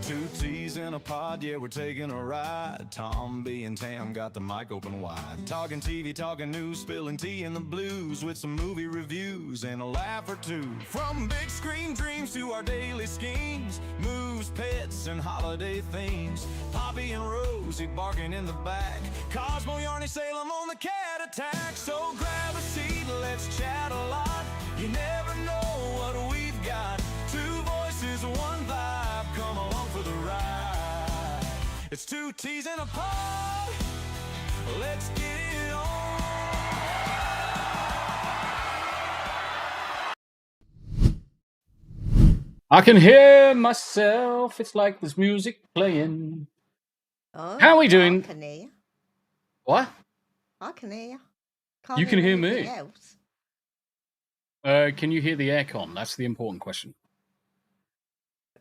Two T's in a pod, yeah, we're taking a ride. Tombi and Tam got the mic open wide. Talking TV, talking news, spilling tea in the blues with some movie reviews and a laugh or two. From big screen dreams to our daily schemes, moves, pets, and holiday themes. Poppy and Rosie barking in the back. Cosmo, Yarny, Salem on the cat attack. So grab a seat, let's chat a lot. You never know what we've got. Two voices, one vibe. Come along for the ride. It's two T's in a pod. Let's get it on. I can hear myself. It's like there's music playing. Oh, How are we doing? I can hear you. What? I can hear you. You can hear me. anything else. Can you hear the aircon? That's the important question.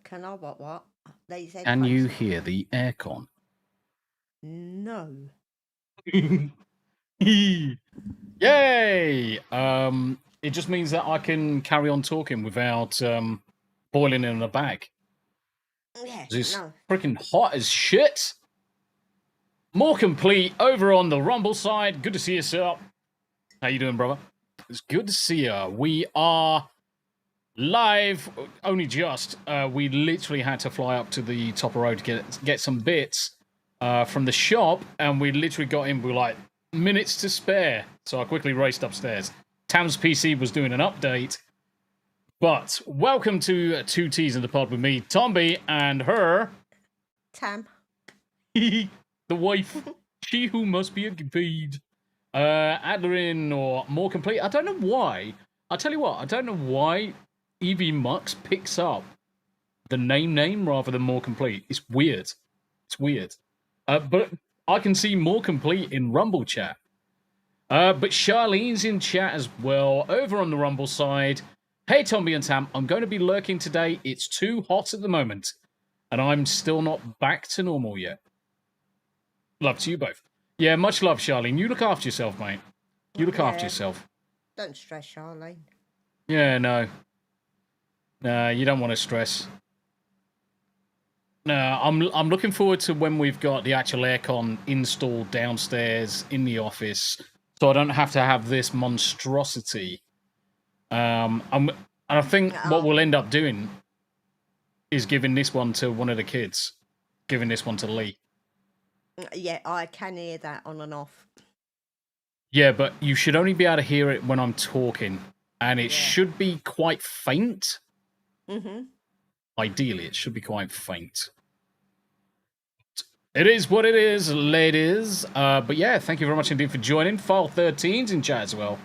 Can I what? These Can you headphones? hear the aircon? No. Yay! It just means that I can carry on talking without boiling in a bag. Yeah, It's no. freaking hot as shit. More complete over on the Rumble side. Good to see you, sir. How you doing, brother? It's good to see you. We are live. Only just. We literally had to fly up to the top of the road to get some bits from the shop, and we literally got in with like minutes to spare. So I quickly raced upstairs. Tam's PC was doing an update. But welcome to Two T's in the Pod with me, Tombi, and her, Tam. the wife, she who must be agreed. Adlerin or More Complete. I don't know why. I'll tell you what, I don't know why Evie Mux picks up the name rather than More Complete. It's weird. It's weird. But I can see More Complete in Rumble chat. But Charlene's in chat as well, over on the Rumble side. Hey, Tombi and Tam, I'm going to be lurking today. It's too hot at the moment, and I'm still not back to normal yet. Love to you both. Yeah, much love, Charlene. You look after yourself, mate. You look after Yeah. yourself. Don't stress, Charlene. Yeah, no. No, you don't want to stress. No, I'm looking forward to when we've got the actual aircon installed downstairs in the office, so I don't have to have this monstrosity. And I think what we'll end up doing is giving this one to one of the kids, giving this one to Lee. Yeah, I can hear that on and off. Yeah, but you should only be able to hear it when I'm talking, and it should be quite faint. Mm-hmm. Ideally, it should be quite faint. It is what it is, ladies. But yeah, thank you very much indeed for joining. File 13's in chat as well.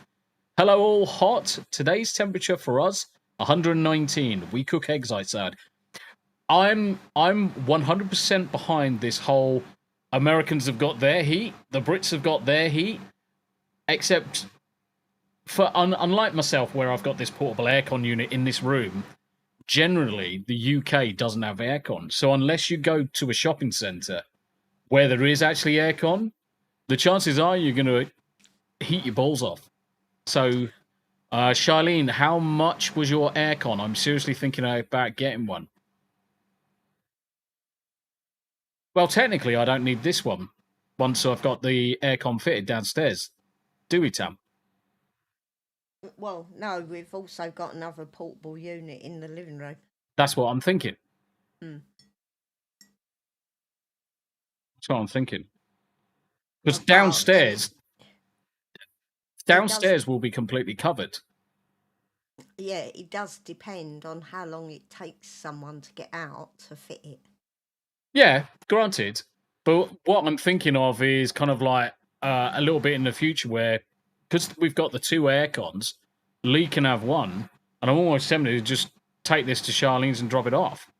Hello, all hot. Today's temperature for us, 119. We cook eggs outside. I'm 100% behind this whole Americans have got their heat, the Brits have got their heat, except for unlike myself, where I've got this portable aircon unit in this room. Generally, the UK doesn't have aircon, so unless you go to a shopping centre where there is actually aircon, the chances are you're going to heat your balls off. So, Charlene, how much was your aircon? I'm seriously thinking about getting one. Well, technically, I don't need this one once I've got the aircon fitted downstairs. Do we, Tam? Well, no, we've also got another portable unit in the living room. That's what I'm thinking. Hmm. That's what I'm thinking. Because Well, downstairs will be completely covered. Yeah, it does depend on how long it takes someone to get out to fit it. Yeah, granted. But what I'm thinking of is kind of like a little bit in the future where, because we've got the two aircons, Lee can have one, and I'm almost tempted to just take this to Charlene's and drop it off.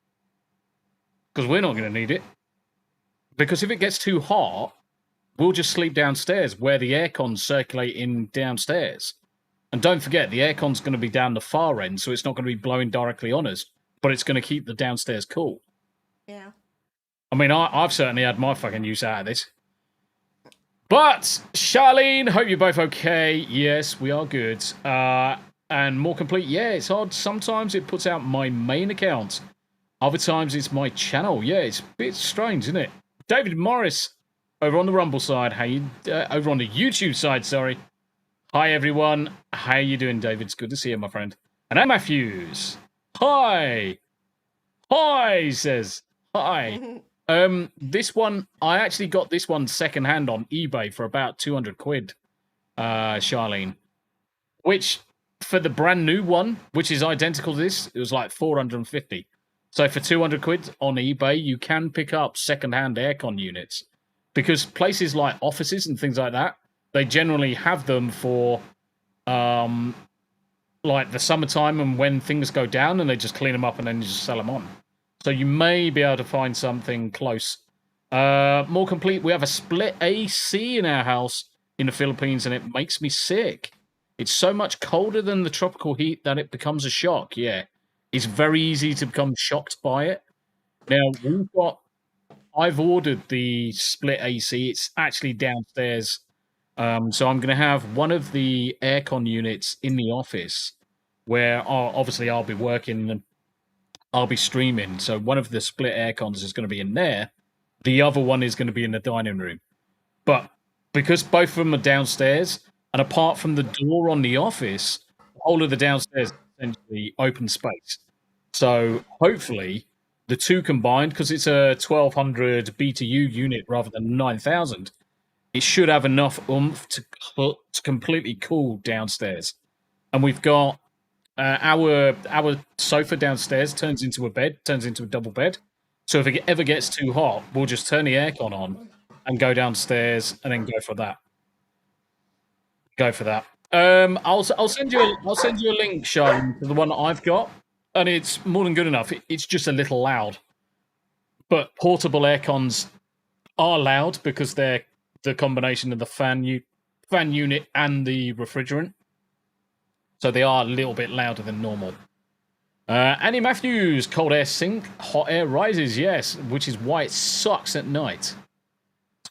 Because we're not going to need it. Because if it gets too hot, we'll just sleep downstairs where the aircon's circulating downstairs. And don't forget, the aircon's going to be down the far end, so it's not going to be blowing directly on us, but it's going to keep the downstairs cool. Yeah. I mean, I've certainly had my fucking use out of this. But, Charlene, hope you're both okay. Yes, we are good. And More Complete, yeah, it's odd. Sometimes it puts out my main account Other times it's my channel. Yeah, it's a bit strange, isn't it? David Morris over on the Rumble side. Over on the YouTube side, sorry. Hi, everyone. How you doing, David? It's good to see you, my friend. And I'm Matthews. Hi. Hi, he says. Hi. This one, I actually got this one secondhand on eBay for about 200 quid, Charlene. Which, for the brand new one, which is identical to this, it was like 450. So for 200 quid on eBay, you can pick up secondhand aircon units. Because places like offices and things like that, they generally have them for like the summertime and when things go down, and they just clean them up and then you just sell them on. So you may be able to find something close. More complete, we have a split AC in our house in the Philippines, and it makes me sick. It's so much colder than the tropical heat that it becomes a shock, yeah. It's very easy to become shocked by it. Now, I've ordered the split AC. It's actually downstairs. So I'm going to have one of the aircon units in the office where obviously I'll be working and I'll be streaming. So one of the split aircons is going to be in there. The other one is going to be in the dining room. But because both of them are downstairs, and apart from the door on the office, the whole of the downstairs is essentially open space. So hopefully the two combined, because it's a 1200 BTU unit rather than 9000, it should have enough oomph to completely cool downstairs. And we've got our sofa downstairs turns into a double bed. So if it ever gets too hot, we'll just turn the aircon on and go downstairs and then go for that. I'll send you a link, Sean, to the one that I've got, and it's more than good enough. It's just a little loud, but portable aircons are loud because they're the combination of the fan unit and the refrigerant, so they are a little bit louder than normal. Annie Matthews, cold air sink, hot air rises. Yes, which is why it sucks at night.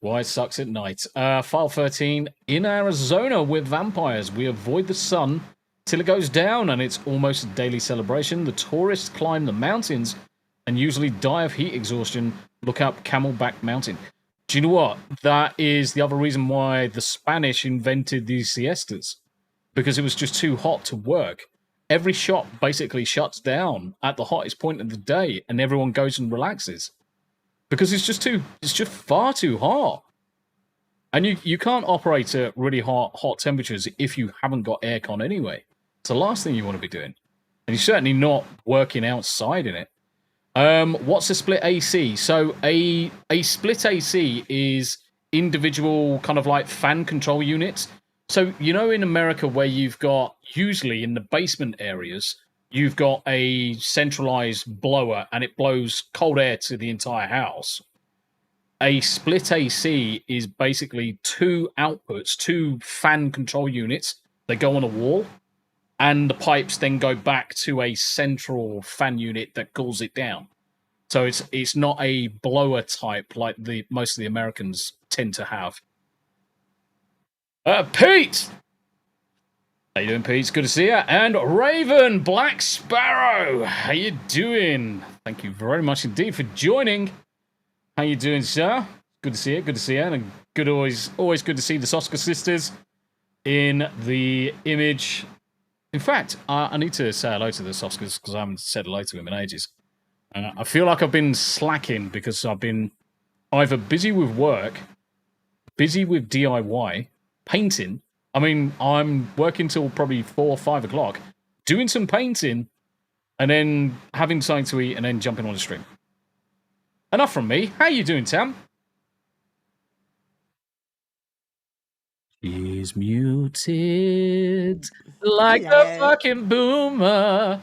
File 13. In Arizona with vampires, we avoid the sun till it goes down, and it's almost a daily celebration. The tourists climb the mountains and usually die of heat exhaustion. Look up Camelback Mountain. Do you know what? That is the other reason why the Spanish invented these siestas, because it was just too hot to work. Every shop basically shuts down at the hottest point of the day, and everyone goes and relaxes. Because it's just far too hot. And you can't operate at really hot temperatures if you haven't got aircon anyway. It's the last thing you want to be doing. And you're certainly not working outside in it. What's a split AC? So a split AC is individual kind of like fan control units. So, you know, in America where you've got, usually in the basement areas, you've got a centralized blower and it blows cold air to the entire house. A split AC is basically two outputs, two fan control units. They go on a wall, and the pipes then go back to a central fan unit that cools it down. So it's not a blower type like most of the Americans tend to have. Pete! How you doing, Pete? It's good to see you. And Raven Black Sparrow, how you doing? Thank you very much indeed for joining. How you doing, sir? Good to see you. And always good to see the Soska sisters in the image. In fact, I need to say hello to the Soskas because I haven't said hello to them in ages. I feel like I've been slacking because I've been either busy with work, busy with DIY, painting. I mean, I'm working till probably 4 or 5 o'clock, doing some painting, and then having something to eat, and then jumping on the stream. Enough from me. How you doing, Tam? She's muted like a fucking boomer.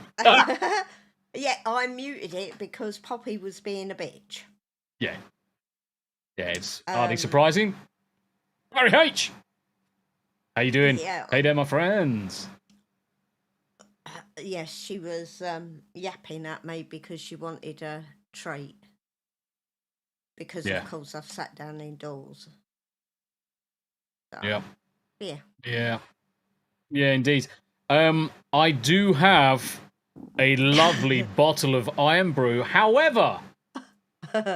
Yeah, I muted it because Poppy was being a bitch. Yeah, it's hardly surprising. Mary H! How you doing? Yeah. Hey there, my friends. Yes, she was yapping at me because she wanted a treat. Because, of course, I've sat down indoors. So, Yeah, indeed. I do have a lovely bottle of Iron Brew. However,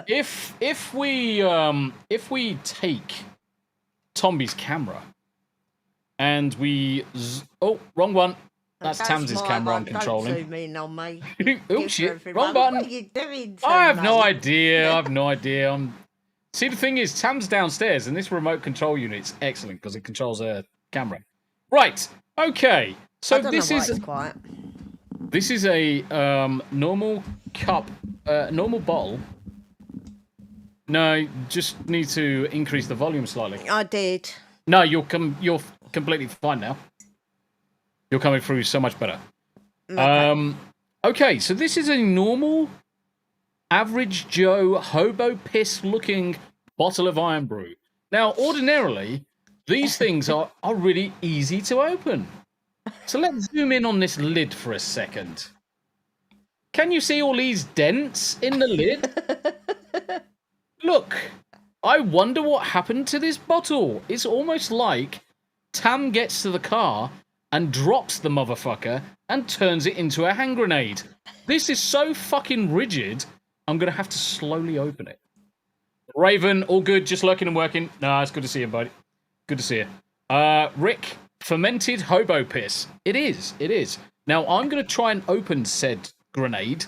if we take Tombi's camera and we wrong one. That's Tams's camera I'm controlling. Don't zoom in on me. Oh shit! Wrong button. What are you doing? I have no idea. See, the thing is, Tam's downstairs, and this remote control unit's excellent because it controls a camera. Right. Okay. So this is a normal cup, normal bottle. No, just need to increase the volume slightly. I did. No, you're completely fine now. You're coming through so much better. Okay, so this is a normal, average Joe, hobo piss looking bottle of Iron Brew. Now, ordinarily, these things are really easy to open. So let's zoom in on this lid for a second. Can you see all these dents in the lid? Look, I wonder what happened to this bottle. It's almost like Tam gets to the car and drops the motherfucker and turns it into a hand grenade. This is so fucking rigid, I'm going to have to slowly open it. Raven, all good, just lurking and working. Nah, it's good to see you, buddy. Good to see you. Rick, fermented hobo piss. It is. Now, I'm going to try and open said grenade.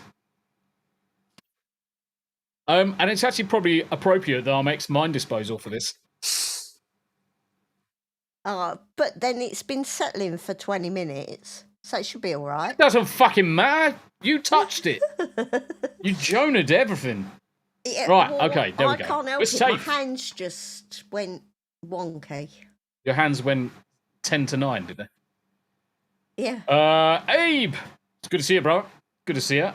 And it's actually probably appropriate that I make mine disposal for this. But then it's been settling for 20 minutes, so it should be all right. It doesn't fucking matter. You touched it. You Jonah'd everything. Yeah, right, well, okay, there we go. I can't help We're it. safe. My hands just went wonky. Your hands went 10 to 9, did they? Yeah. Abe! It's good to see you, bro. Good to see you.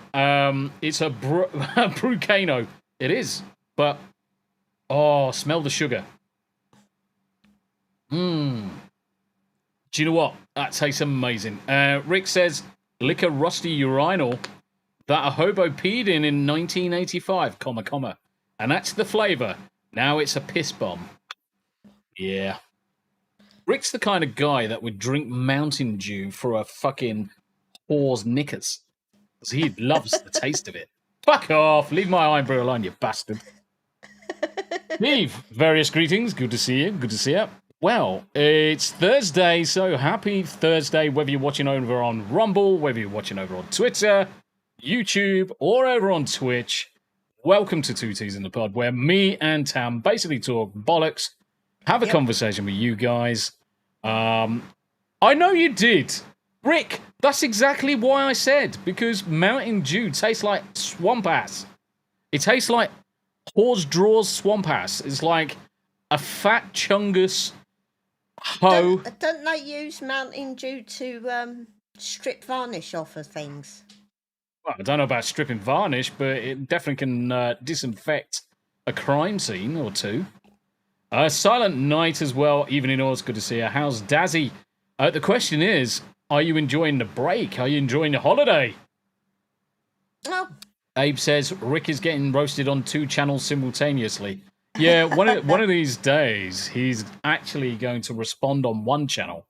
It's a Brucano. It is. But, smell the sugar. Do you know what? That tastes amazing. Rick says, lick a rusty urinal that a hobo peed in 1985, comma. And that's the flavour. Now it's a piss bomb. Yeah. Rick's the kind of guy that would drink Mountain Dew for a fucking whore's knickers. Because he loves the taste of it. Fuck off. Leave my Iron Brew alone, you bastard. Steve, various greetings. Good to see you. Good to see you. Well, it's Thursday, so happy Thursday, whether you're watching over on Rumble, whether you're watching over on Twitter, YouTube, or over on Twitch. Welcome to Two Teas in the Pod, where me and Tam basically talk bollocks, have a conversation with you guys. I know you did. Rick, that's exactly why I said, because Mountain Dew tastes like swamp ass. It tastes like horse draws swamp ass. It's like a fat chungus hoe. Don't they use Mountain Dew to strip varnish off of things? Well, I don't know about stripping varnish, but it definitely can disinfect a crime scene or two. Silent Night as well. Evening all, it's good to see you. How's Dazzy? The question is, are you enjoying the break? Are you enjoying the holiday? No. Abe says, Rick is getting roasted on 2 channels simultaneously. Yeah, one of these days, he's actually going to respond on one channel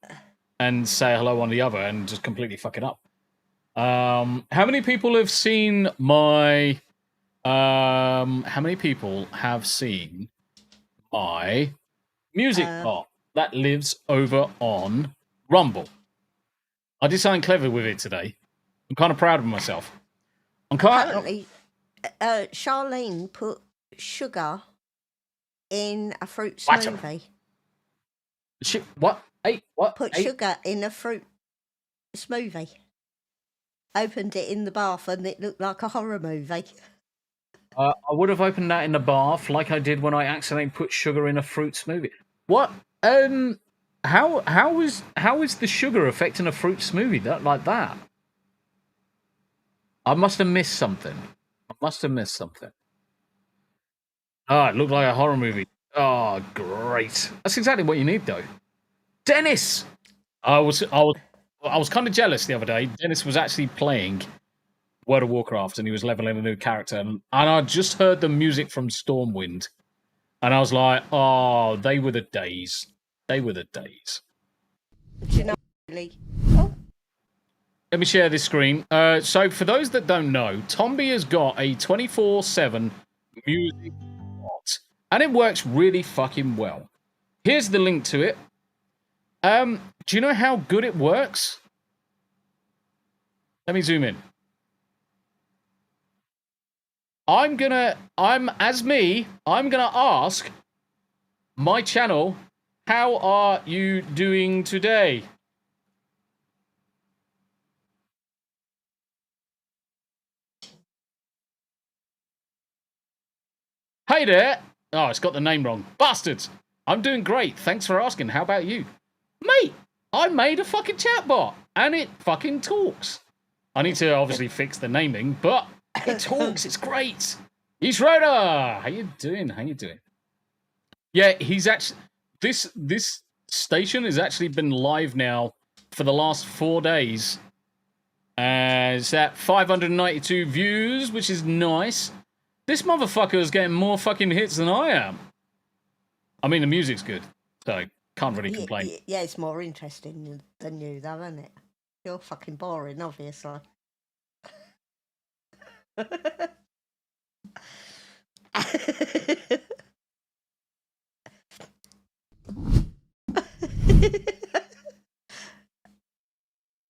and say hello on the other and just completely fuck it up. How many people have seen my... how many people have seen my music part that lives over on Rumble? I did something clever with it today. I'm kind of proud of myself. Apparently, Charlene put sugar in a fruit smoothie. What? Hey, what? Put sugar in a fruit smoothie. Opened it in the bath and it looked like a horror movie. I would have opened that in the bath like I did when I accidentally put sugar in a fruit smoothie. What? How is the sugar affecting a fruit smoothie like that? I must have missed something. Ah, it looked like a horror movie. Oh, great. That's exactly what you need, though. Dennis! I was kind of jealous the other day. Dennis was actually playing World of Warcraft, and he was leveling a new character, and I just heard the music from Stormwind, and I was like, oh, they were the days. Do you know, really? Let me share this screen. So for those that don't know, Tombi has got a 24/7 music bot, and it works really fucking well. Here's the link to it. Do you know how good it works? Let me zoom in. I'm gonna ask my channel, how are you doing today? Hey there! Oh, it's got the name wrong. Bastards! I'm doing great. Thanks for asking. How about you? Mate, I made a fucking chatbot, and it fucking talks. I need to obviously fix the naming, but it talks. It's great. East Rider! How you doing? How you doing? Yeah, he's actually... This station has actually been live now for the last 4 days. It's at 592 views, which is nice. This motherfucker is getting more fucking hits than I am. I mean, the music's good, so can't really complain. Yeah, it's more interesting than you, though, isn't it? You're fucking boring, obviously.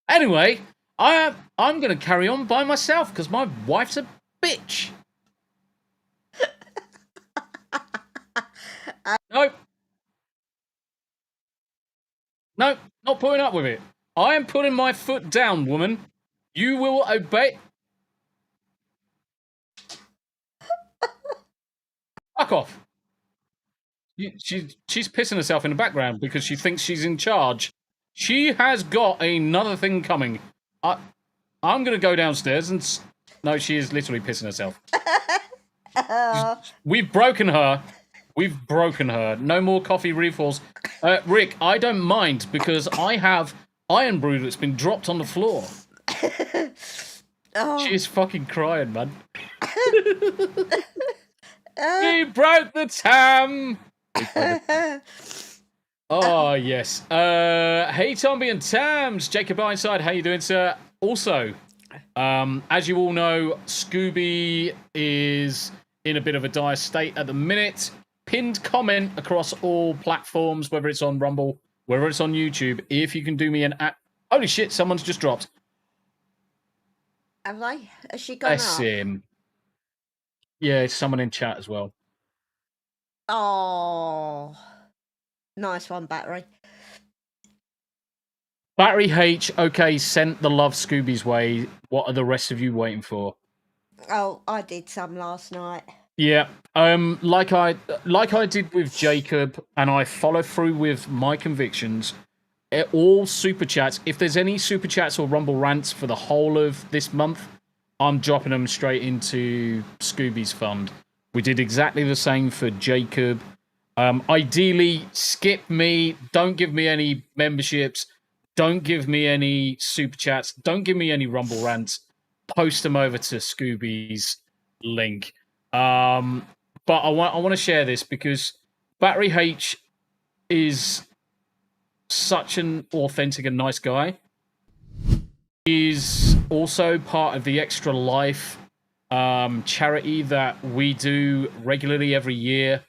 Anyway, I'm going to carry on by myself because my wife's a bitch. Nope. No, not putting up with it. I am putting my foot down, woman. You will obey. Fuck off. She's pissing herself in the background because she thinks she's in charge. She has got another thing coming. I'm going to go downstairs and... No, she is literally pissing herself. We've broken her. We've broken her. No more coffee refills. Rick, I don't mind because I have iron brew that's been dropped on the floor. She's fucking crying, man. He broke the tam. Oh, yes. Hey, Tombi and Tams. Jacob Ironside, how you doing, sir? Also, as you all know, Scooby is in a bit of a dire state at the minute. Pinned comment across all platforms, whether it's on Rumble, whether it's on YouTube. If you can do me an... Holy shit, someone's just dropped. Have they? Has she gone Bless him. Yeah, it's someone in chat as well. Oh, nice one, Battery. Battery H, okay, sent the love Scooby's way. What are the rest of you waiting for? Oh, I did some last night. Yeah, like I did with Jacob, and I follow through with my convictions. All super chats. If there's any super chats or Rumble rants for the whole of this month, I'm dropping them straight into Scooby's fund. We did exactly the same for Jacob. Ideally, skip me. Don't give me any memberships. Don't give me any super chats. Don't give me any Rumble rants. Post them over to Scooby's link. But I want to share this because Battery H is such an authentic and nice guy. He's also part of the Extra Life charity that we do regularly every year.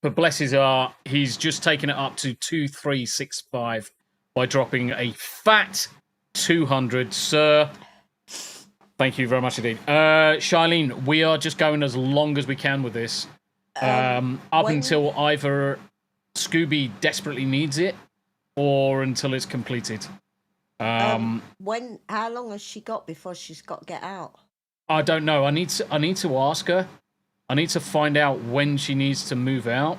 But bless his heart, he's just taken it up to 2365 by dropping a fat 200, sir. Thank you very much indeed. Charlene, we are just going as long as we can with this. Until either Scooby desperately needs it or until it's completed. How long has she got before she's got to get out? I don't know. I need to ask her. I need to find out when she needs to move out.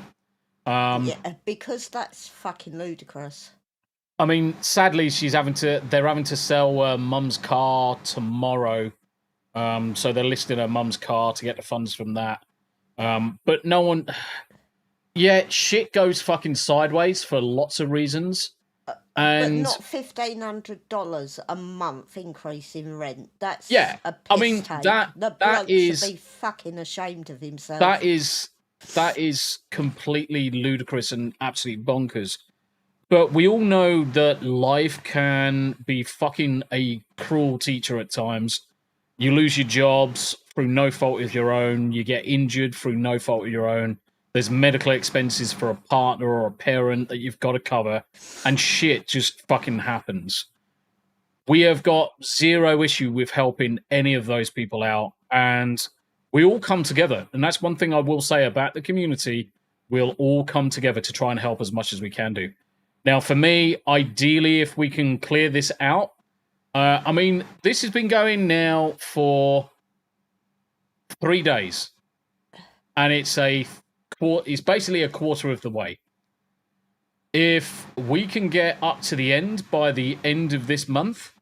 Yeah, because that's fucking ludicrous. I mean, sadly, they're having to sell Mum's car tomorrow. So they're listing her Mum's car to get the funds from that. But no one... Yeah, shit goes fucking sideways for lots of reasons. And but not $1,500 a month increase in rent. That's yeah. A piss I mean, take. that bloke is should be fucking ashamed of himself. That is completely ludicrous and absolutely bonkers. But we all know that life can be fucking a cruel teacher at times. You lose your jobs through no fault of your own. You get injured through no fault of your own. There's medical expenses for a partner or a parent that you've got to cover. And shit just fucking happens. We have got zero issue with helping any of those people out. And we all come together. And that's one thing I will say about the community. We'll all come together to try and help as much as we can do. Now, for me, ideally, if we can clear this out, I mean, this has been going now for 3 days, and it's basically a quarter of the way. If we can get up to the end by the end of this month,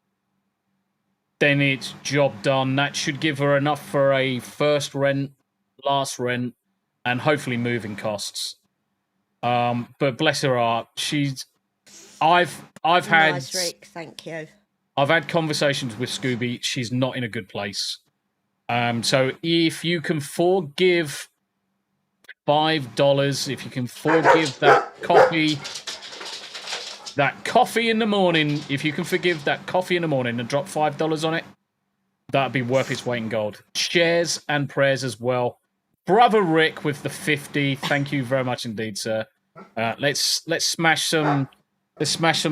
then it's job done. That should give her enough for a first rent, last rent, and hopefully moving costs. But bless her heart, I've had nice, Rick. Thank you. I've had conversations with Scooby. She's not in a good place. So if you can forgive $5, if you can forgive that coffee in the morning, if you can forgive that coffee in the morning and drop $5 on it, that'd be worth its weight in gold. Shares and prayers as well. Brother Rick with the 50. Thank you very much indeed, sir. Let's smash some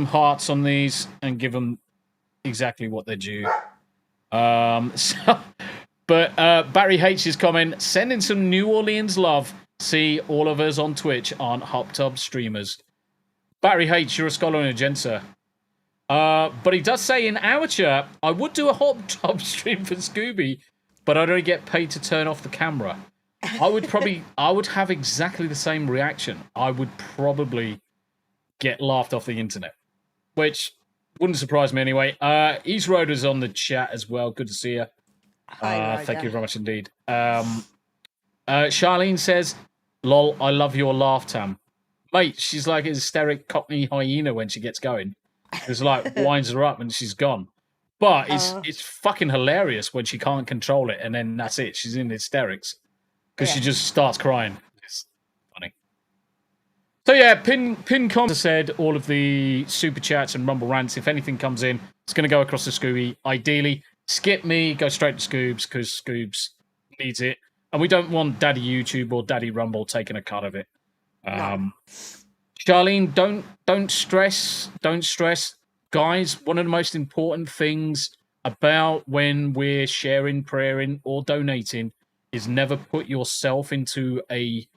hearts on these and give them exactly what they're due. But Barry H's comment, sending some New Orleans love. See, all of us on Twitch aren't hot tub streamers. Barry H, you're a scholar and a gent, sir. But he does say in our chat, I would do a hot tub stream for Scooby, but I'd only get paid to turn off the camera. I would have exactly the same reaction. I would probably get laughed off the internet, which wouldn't surprise me anyway. East Roder's on the chat as well. Good to see you. Thank you very much indeed. Charlene says, lol, I love your laugh, Tam. Mate, she's like a hysteric cockney hyena when she gets going. It's like winds her up and she's gone. But it's fucking hilarious when she can't control it and then that's it. She's in hysterics. Because she just starts crying. It's funny. So yeah, Pincom said all of the super chats and rumble rants, if anything comes in, it's going to go across to Scooby. Ideally, skip me, go straight to Scoobs, because Scoobs needs it. And we don't want Daddy YouTube or Daddy Rumble taking a cut of it. No. Charlene, don't stress. Guys, one of the most important things about when we're sharing, praying, or donating is never put yourself into a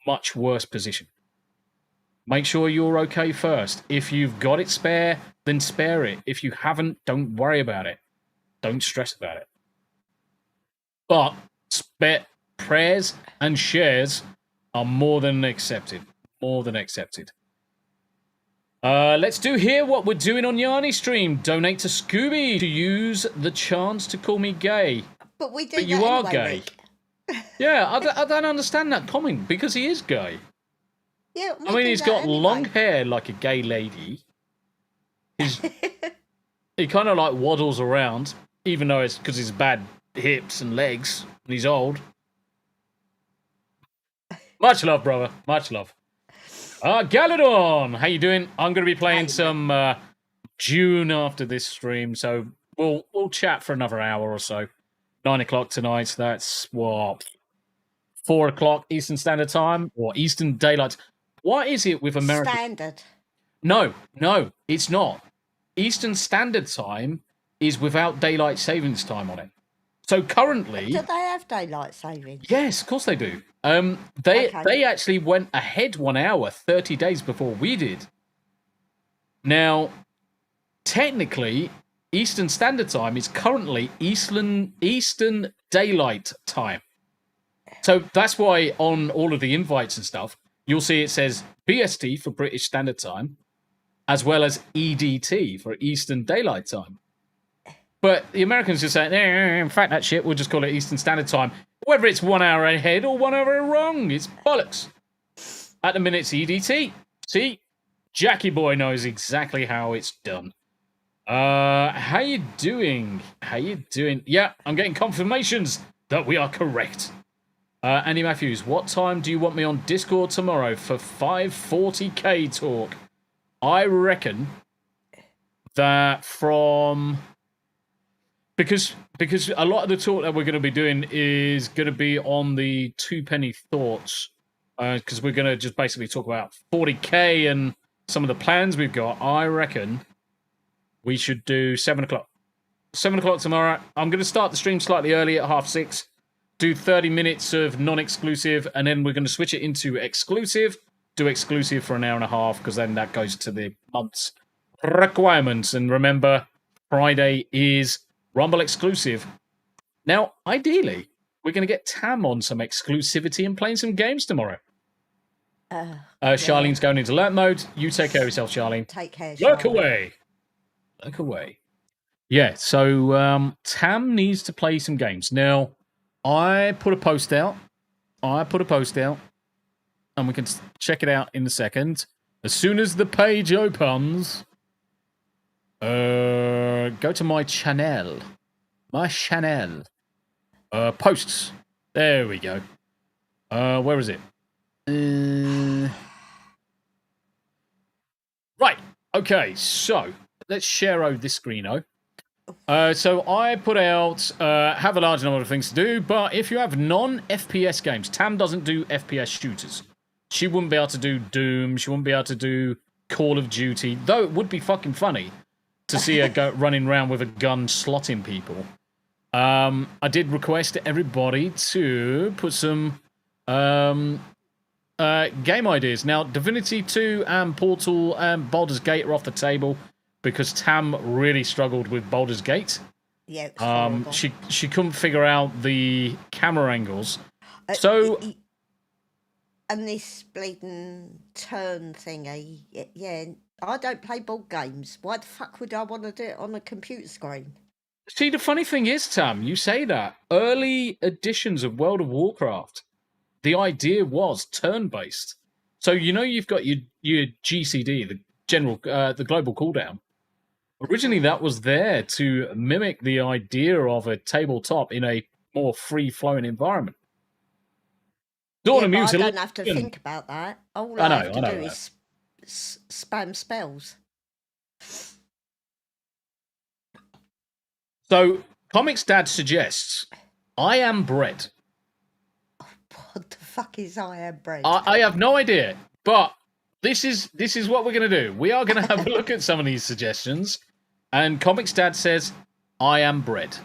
much worse position. Make sure you're okay first. If you've got it spare, then spare it. If you haven't, don't worry about it. Don't stress about it. But prayers and shares are more than accepted. More than accepted. Let's do here what we're doing on Yarny stream. Donate to Scooby to use the chance to call me gay. But we do. But you are gay. Yeah, I don't understand that comment because he is gay. Yeah, I mean, he's got long hair like a gay lady. He kind of like waddles around, even though it's because he's bad hips and legs and he's old. Much love, brother. Much love. Galadon, how you doing? I'm going to be playing some June after this stream, so we'll chat for another hour or so. 9 o'clock tonight. That's what 4 o'clock Eastern Standard Time or Eastern Daylight. What is it with American Standard? No, it's not. Eastern Standard Time is without daylight savings time on it. So currently, do they have daylight savings? Yes, of course they do. They actually went ahead 1 hour, 30 days before we did. Now, technically, Eastern Standard Time is currently Eastern Daylight Time. So that's why on all of the invites and stuff, you'll see it says BST for British Standard Time, as well as EDT for Eastern Daylight Time. But the Americans just say, fuck that shit, we'll just call it Eastern Standard Time. Whether it's 1 hour ahead or 1 hour wrong, it's bollocks. At the minute, it's EDT. See? Jackie Boy knows exactly how it's done. How you doing? Yeah, I'm getting confirmations that we are correct. Andy Matthews, what time do you want me on Discord tomorrow for 540k talk? I reckon that because a lot of the talk that we're going to be doing is going to be on the 2 penny thoughts, because we're going to just basically talk about 40k and some of the plans we've got. I reckon we should do 7 o'clock. 7 o'clock tomorrow. I'm going to start the stream slightly early at 6:30. Do 30 minutes of non-exclusive, and then we're going to switch it into exclusive. Do exclusive for an hour and a half, because then that goes to the month's requirements. And remember, Friday is Rumble exclusive. Now, ideally, we're going to get Tam on some exclusivity and playing some games tomorrow. Charlene's going into alert mode. You take care of yourself, Charlene. Take care, Charlene. Lurk away. Lurk away. Yeah, so Tam needs to play some games. Now, I put a post out. And we can check it out in a second. As soon as the page opens, go to my channel. Posts. There we go. Where is it? Right. Okay, so let's share this screen. So I put out, have a large number of things to do, but if you have non-FPS games, Tam doesn't do FPS shooters. She wouldn't be able to do Doom, she wouldn't be able to do Call of Duty, though it would be fucking funny to see her go running around with a gun slotting people. I did request everybody to put some game ideas. Now, Divinity 2 and Portal and Baldur's Gate are off the table, because Tam really struggled with Baldur's Gate. Yeah, she couldn't figure out the camera angles. And this bleeding turn thingy, yeah, I don't play board games. Why the fuck would I want to do it on a computer screen? See, the funny thing is, Tam, you say that. Early editions of World of Warcraft, the idea was turn-based. So, you've got your GCD, the global cooldown. Originally, that was there to mimic the idea of a tabletop in a more free-flowing environment. I don't have to think about that. All I have to do is spam spells. So, Comics Dad suggests, I am bread. What the fuck is I am bread? I have no idea, but this is what we're going to do. We are going to have a look at some of these suggestions. And Comics Dad says, I am bread.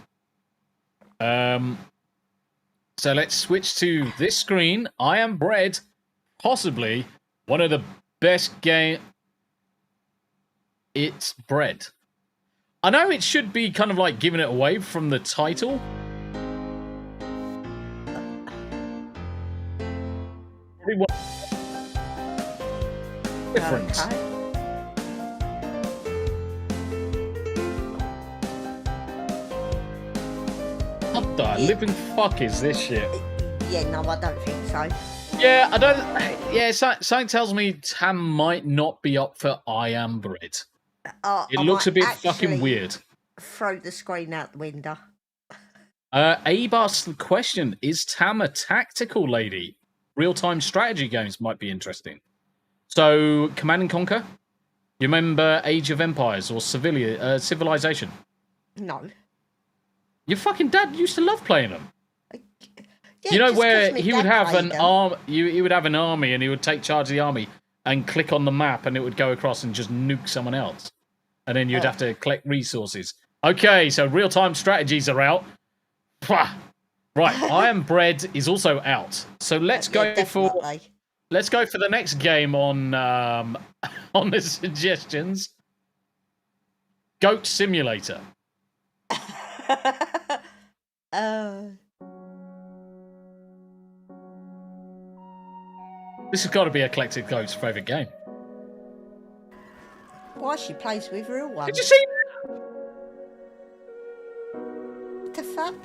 So let's switch to this screen. I am bread. Possibly one of the best game. It's bread. I know it should be kind of like giving it away from the title. Different. Okay. What the living fuck is this shit? Yeah, no, I don't think so. Yeah, I don't. Yeah, something tells me Tam might not be up for I am bread. It looks a bit fucking weird. Throw the screen out the window. Abe asked the question, is Tam a tactical lady? Real-time strategy games might be interesting. So, Command and Conquer? You remember Age of Empires or Civilization? No. Your fucking dad used to love playing them. Yeah, where he would have an arm, he would have an army, and he would take charge of the army and click on the map, and it would go across and just nuke someone else, and then you'd have to collect resources. Okay, so real-time strategies are out. Right, I Am Bread is also out. So let's go for the next game on the suggestions. Goat Simulator. This has got to be Eclectic Goat's favourite game. Why, she plays with real ones. Did you see that? What the fuck?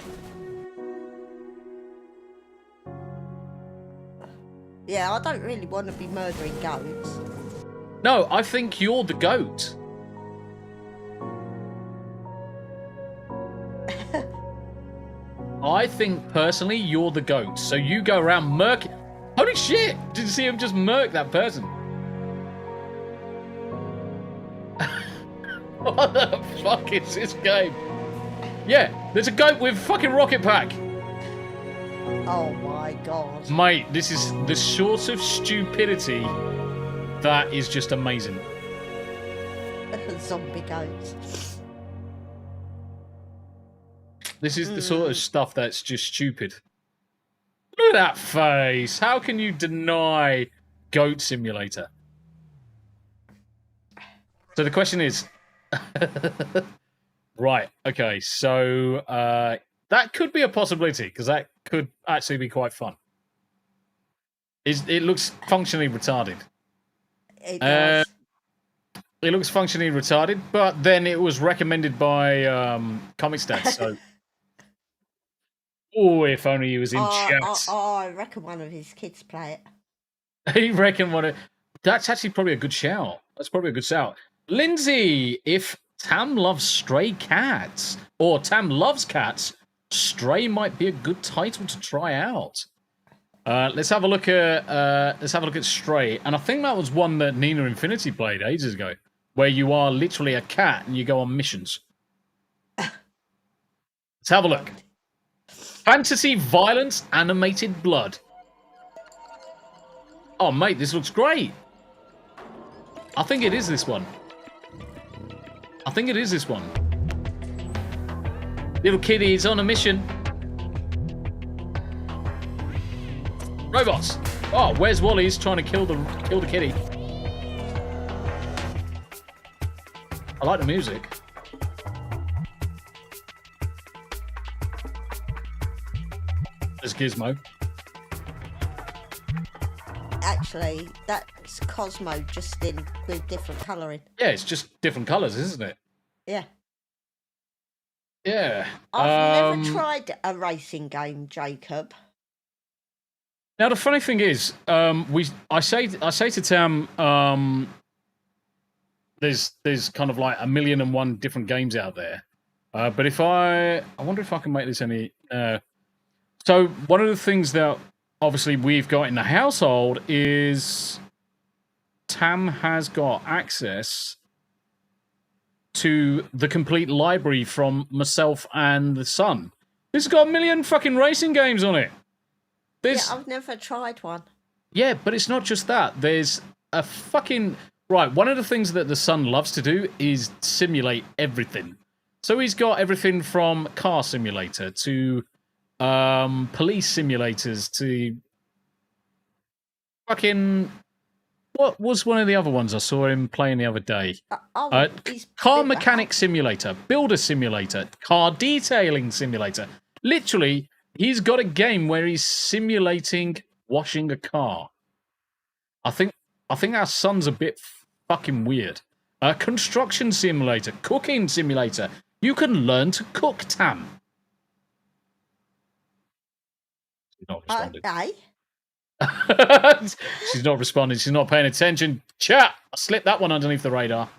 Yeah, I don't really want to be murdering goats. No, I think you're the goat. I think, personally, you're the goat. So you go around murking... Holy shit! Did you see him just murk that person? What the fuck is this game? Yeah, there's a goat with fucking rocket pack. Oh my god. Mate, this is the sort of stupidity that is just amazing. Zombie goats. This is the sort of stuff that's just stupid. Look at that face. How can you deny Goat Simulator? So the question is... Right, okay, so that could be a possibility, because that could actually be quite fun. It looks functionally retarded. It does. It looks functionally retarded, but then it was recommended by Comic Stats, so... Oh, if only he was in chat. I reckon one of his kids play it. He reckon one of... That's actually probably a good shout. That's probably a good shout. Lindsay, if Tam loves stray cats, or Tam loves cats, Stray might be a good title to try out. Let's have a look at Stray, and I think that was one that Nina Infinity played ages ago, where you are literally a cat and you go on missions. Let's have a look. Fantasy violence animated blood. Oh mate, this looks great. I think it is this one. Little kitty is on a mission. Robots. Oh, where's Wally's trying to kill the kitty? I like the music. There's Gizmo. Actually, that's Cosmo just with different colouring. Yeah, it's just different colours, isn't it? Yeah. Yeah. I've never tried a racing game, Jacob. Now the funny thing is, I say to Tam, there's kind of like 1,000,001 different games out there, but I wonder if I can make this any. So one of the things that obviously we've got in the household is Tam has got access to the complete library from myself and the son. This has got 1,000,000 fucking racing games on it. Yeah, I've never tried one. Yeah, but it's not just that. There's a fucking... Right, one of the things that the son loves to do is simulate everything. So he's got everything from car simulator to police simulators to fucking... What was one of the other ones I saw him playing the other day? Car mechanic simulator, builder simulator, car detailing simulator. Literally, he's got a game where he's simulating washing a car. I think our son's a bit fucking weird. Construction simulator, cooking simulator. You can learn to cook, Tam. She's not responding. She's not responding. She's not paying attention. Chat! I slipped that one underneath the radar.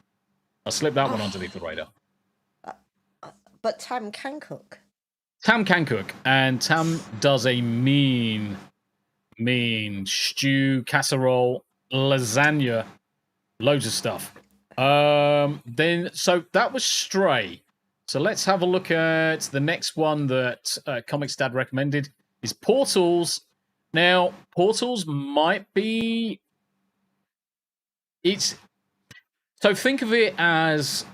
But Tam can cook. Tam can cook, and Tam does a mean stew, casserole, lasagna, loads of stuff. So that was Stray. So let's have a look at the next one that Comics Dad recommended is Portals. Now, Portals might be... So think of it as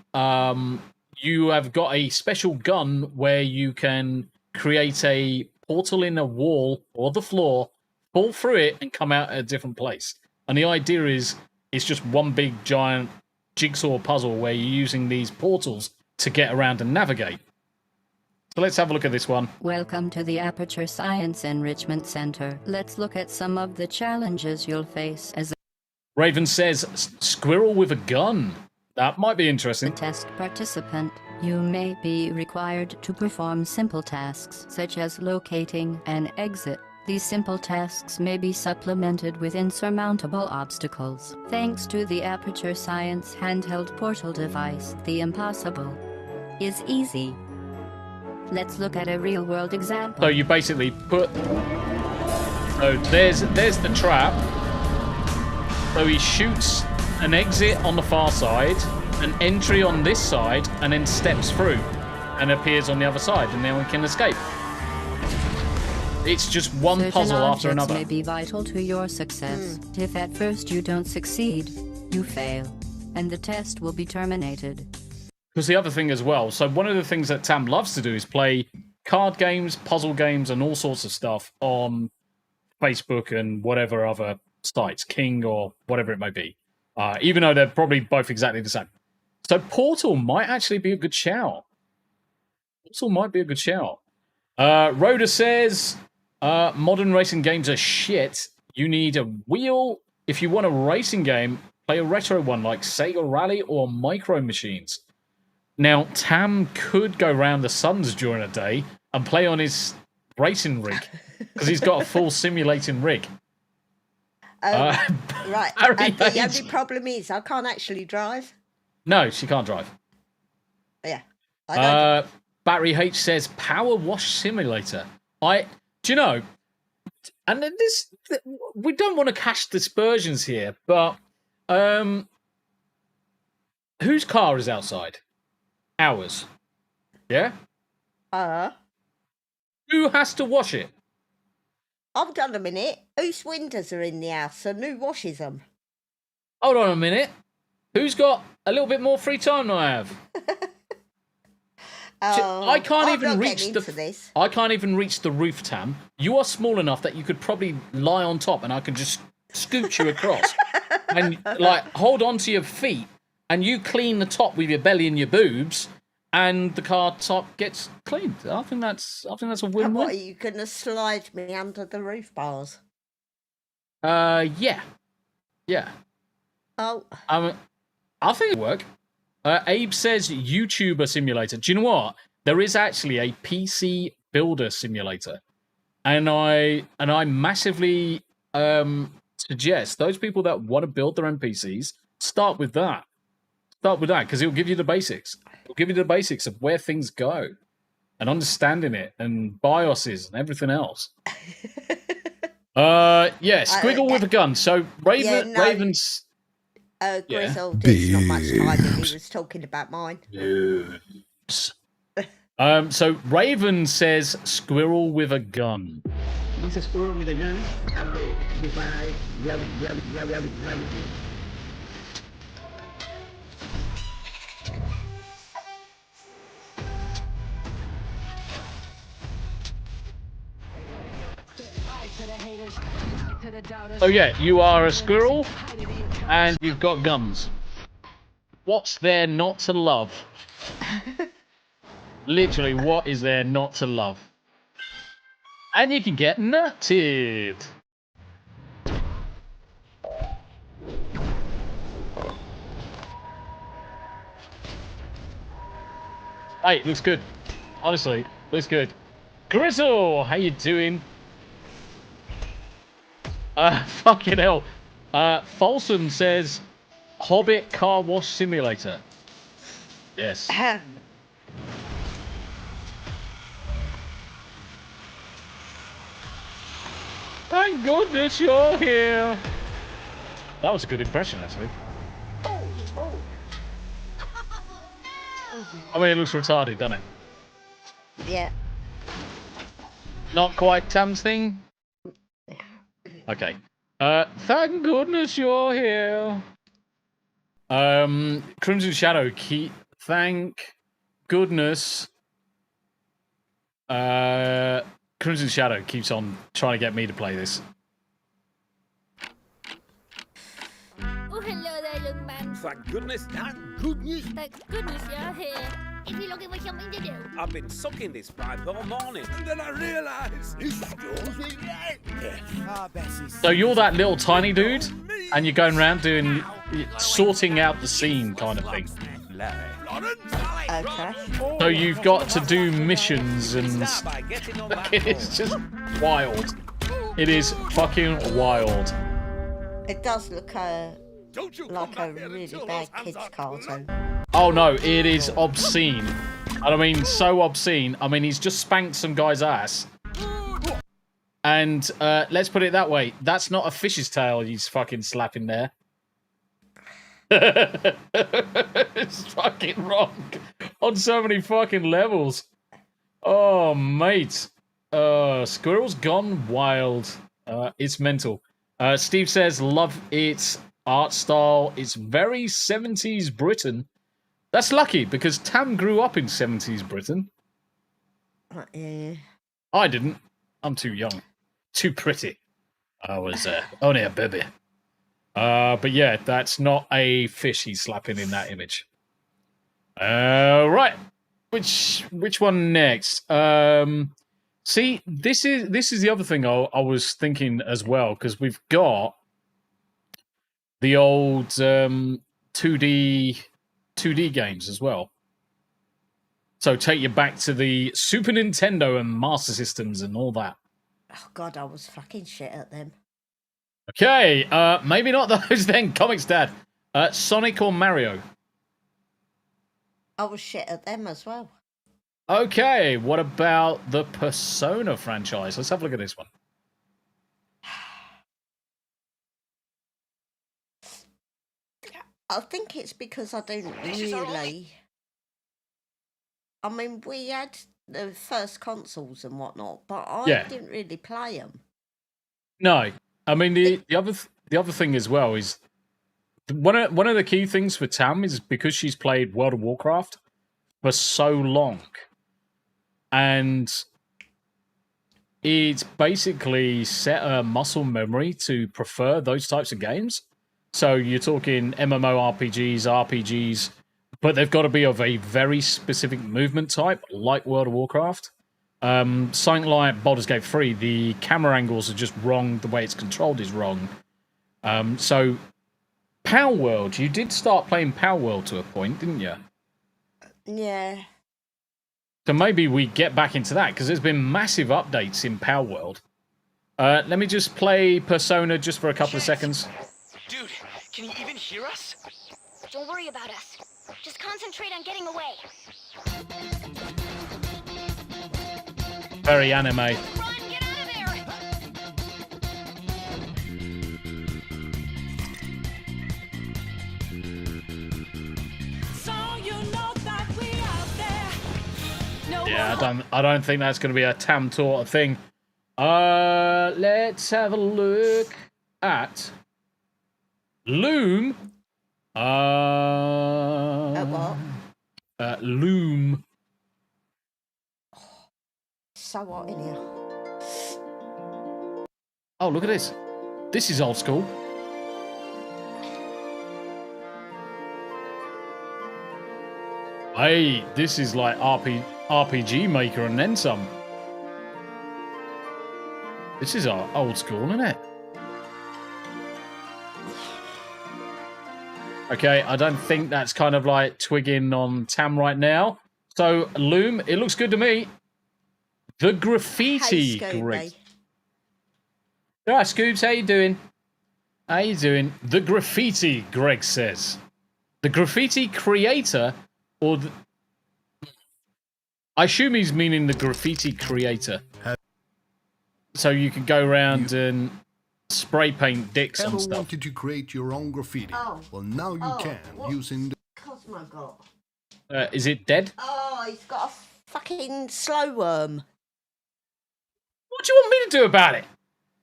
you have got a special gun where you can create a portal in a wall or the floor, fall through it, and come out at a different place. And the idea is it's just one big giant jigsaw puzzle where you're using these portals to get around and navigate. So let's have a look at this one. Welcome to the Aperture Science Enrichment Center. Let's look at some of the challenges you'll face as Raven says, squirrel with a gun. That might be interesting. a test participant. You may be required to perform simple tasks, such as locating an exit. These simple tasks may be supplemented with insurmountable obstacles. Thanks to the Aperture Science handheld portal device, the impossible is easy. Let's look at a real-world example. So you basically put... So there's the trap. So he shoots an exit on the far side, an entry on this side and then steps through and appears on the other side, and then we can escape. It's just one Certain puzzle after objects another. may be vital to your success. If at first you don't succeed, you fail, and the test will be terminated. Because the other thing as well, so one of the things that Tam loves to do is play card games, puzzle games, and all sorts of stuff on Facebook and whatever other sites, King or whatever it may be. Even though they're probably both exactly the same. So Portal might actually be a good shout. Portal might be a good shout. Rhoda says, modern racing games are shit. You need a wheel. If you want a racing game, play a retro one like Sega Rally or Micro Machines. Now, Tam could go round the Suns during a day and play on his racing rig because he's got a full simulating rig. Right. The H. only problem is I can't actually drive. No, she can't drive. Yeah. I don't. Battery H says Power Wash Simulator. Do you know? And then we don't want to cast dispersions here, but whose car is outside? Ours. Yeah. Who has to wash it? Hold on a minute. Whose windows are in the house and who washes them? Hold on a minute. Who's got a little bit more free time than I have? I can't even reach this. I can't even reach the roof, Tam. You are small enough that you could probably lie on top, and I could just scoot you across and like hold on to your feet, and you clean the top with your belly and your boobs, and the car top gets cleaned. I think that's a win-win. What, are you gonna slide me under the roof bars? Yeah. Oh. I think it'll work. Abe says YouTuber simulator. Do you know what? There is actually a PC builder simulator, and I massively suggest those people that want to build their own PCs start with that. Start with that because it'll give you the basics. It'll give you the basics of where things go, and understanding it, and BIOSes and everything else. Squiggle with a gun. So Ravens. Grizzle did not much time. He was talking about mine. So Raven says squirrel with a gun. He's a squirrel with a gun. Oh yeah, you are a squirrel and you've got guns. What's there not to love? Literally, what is there not to love? And you can get nutted. Hey, looks good. Honestly, looks good. Grizzle, how you doing? Fucking hell. Folsom says Hobbit Car Wash Simulator. Yes. Thank goodness you're here. That was a good impression, actually. I mean, it looks retarded, doesn't it? Yeah. Not quite Tam's thing? Okay. Thank goodness you're here. Crimson Shadow, thank goodness. Crimson Shadow keeps on trying to get me to play this. Oh, hello there, young man. Thank goodness, Thank goodness you're here. Is he looking for something to do? I've been sucking this pipe all morning. And then I realised it's So you're that little tiny dude, and you're going around doing sorting out the scene kind of thing. Okay. So you've got to do missions, and it's just wild. It is fucking wild. It does look like a really bad kids' cartoon. Oh no, it is obscene. And I mean, so obscene. I mean, he's just spanked some guy's ass. And let's put it that way, that's not a fish's tail he's fucking slapping there. It's fucking wrong on so many fucking levels. Oh, mate. Squirrel's gone wild. It's mental. Steve says, love its art style. It's very 70s Britain. That's lucky, because Tam grew up in 70s Britain. Yeah. I didn't. I'm too young. Too pretty. I was only a baby. But yeah, that's not a fish he's slapping in that image. Right. Which one next? See, this is the other thing I was thinking as well, because we've got the old 2D games as well. So take you back to the Super Nintendo and Master Systems and all that. Oh God, I was fucking shit at them. Okay, maybe not those then. Comics Dad. Sonic or Mario? I was shit at them as well. Okay, what about the Persona franchise? Let's have a look at this one. I think it's because I don't really... I mean, we had the first consoles and whatnot, but I didn't really play them. No, I mean the other thing as well is one of the key things for Tam is because she's played World of Warcraft for so long, and it's basically set a muscle memory to prefer those types of games. So you're talking MMORPGs, RPGs, but they've got to be of a very specific movement type, like World of Warcraft. Something like Baldur's Gate 3, the camera angles are just wrong. The way it's controlled is wrong. So, Power World, you did start playing Power World to a point, didn't you? Yeah. So maybe we get back into that, because there's been massive updates in Power World. Let me just play Persona just for a couple of seconds. Dude, can you even hear us? Don't worry about us. Just concentrate on getting away. Very anime. Run, get out of there! So you know that we out there. No Yeah, I don't think that's going to be a Tam taught thing. Let's have a look at Loom. What? Loom. So what in here? Oh, look at this. This is old school. Hey, this is like RPG Maker and then some. This is our old school, isn't it? Okay, I don't think that's kind of like twigging on Tam right now. So, Loom, it looks good to me. The graffiti grid. All right, Scoobs, how you doing? How you doing? The graffiti, Greg says. The graffiti creator, or the... I assume he's meaning the graffiti creator. So you can go around and spray paint dicks and stuff. Wanted to create your own graffiti? Oh. Well, now you can using the... Cosmo got? Is it dead? Oh, he's got a fucking slow worm. What do you want me to do about it?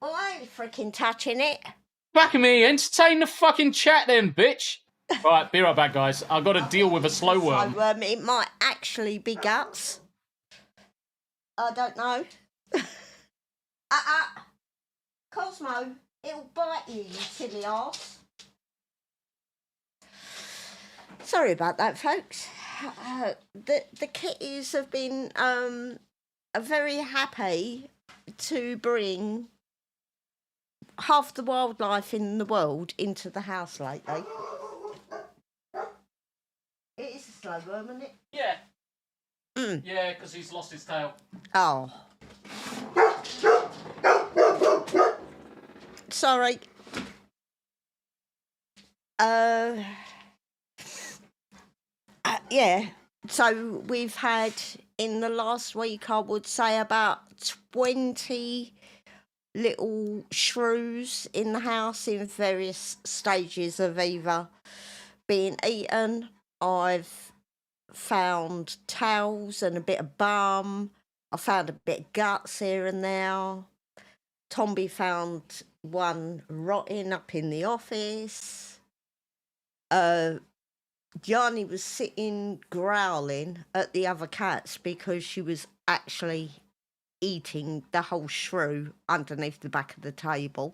Well, I ain't freaking touching it. Back at me, entertain the fucking chat then, bitch. Right, be right back, guys. I've got to deal with a slow worm. It might actually be guts. I don't know. Cosmo, it'll bite you, you silly arse. Sorry about that, folks. The kitties have been very happy to bring half the wildlife in the world into the house lately. It is a slow worm, isn't it? Yeah. Mm. Yeah, because he's lost his tail. Oh. Sorry. Yeah. So we've had in the last week, I would say about 20 little shrews in the house in various stages of either being eaten. I've found towels and a bit of bum. I found a bit of guts here and there. Tombi found one rotting up in the office. Yanni was sitting growling at the other cats because she was actually eating the whole shrew underneath the back of the table.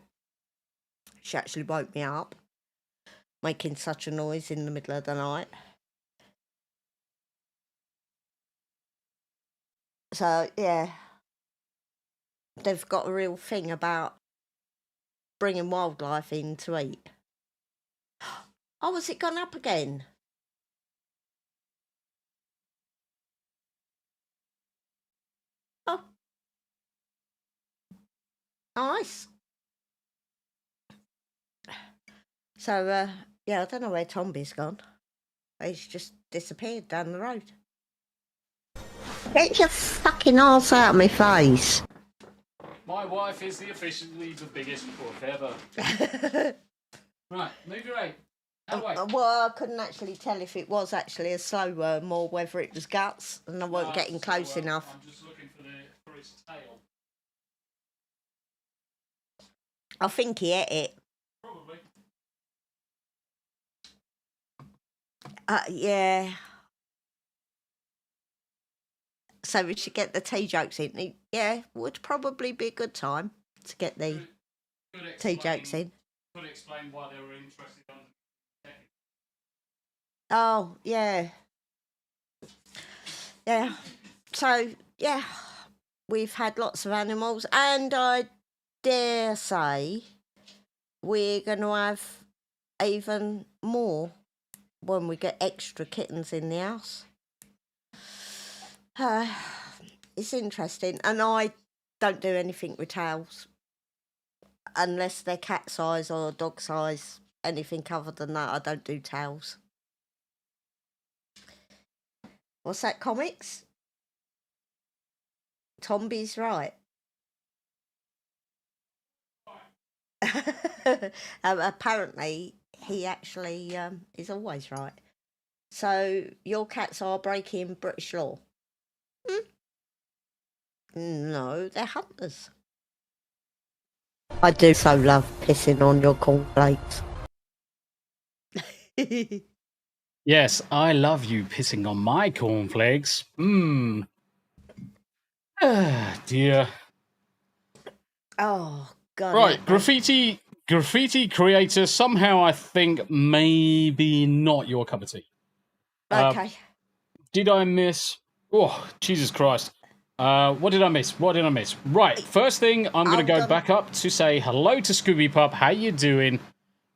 She actually woke me up, making such a noise in the middle of the night. So, yeah, they've got a real thing about bringing wildlife in to eat. Oh, has it gone up again? Oh. Nice. So, yeah, I don't know where Tombi's gone. He's just disappeared down the road. Get your fucking arse out of my face. My wife is officially the biggest crook ever. Right, move your head. Well, I couldn't actually tell if it was actually a slow worm or whether it was guts, and I wasn't getting close enough. I'm just looking for its tail. I think he ate it. Probably. Yeah. So we should get the tea jokes in. Yeah, would probably be a good time to get the tea jokes in. Could explain why they were interested in. Oh, yeah. Yeah. So, yeah, we've had lots of animals, and I dare say we're going to have even more when we get extra kittens in the house. It's interesting, and I don't do anything with towels unless they're cat size or dog size. Anything other than that, I don't do towels. What's that, comics? Tombi's right. Apparently, he actually is always right. So, your cats are breaking British law? No, they're hunters. I do so love pissing on your cornflakes. Yes, I love you pissing on my cornflakes. Ah, dear. Oh, God. Right, graffiti creator, somehow I think maybe not your cup of tea. Okay. Did I miss? Oh, Jesus Christ. What did I miss? Right, first thing, I'm going to go back up to say hello to Scooby Pup. How you doing?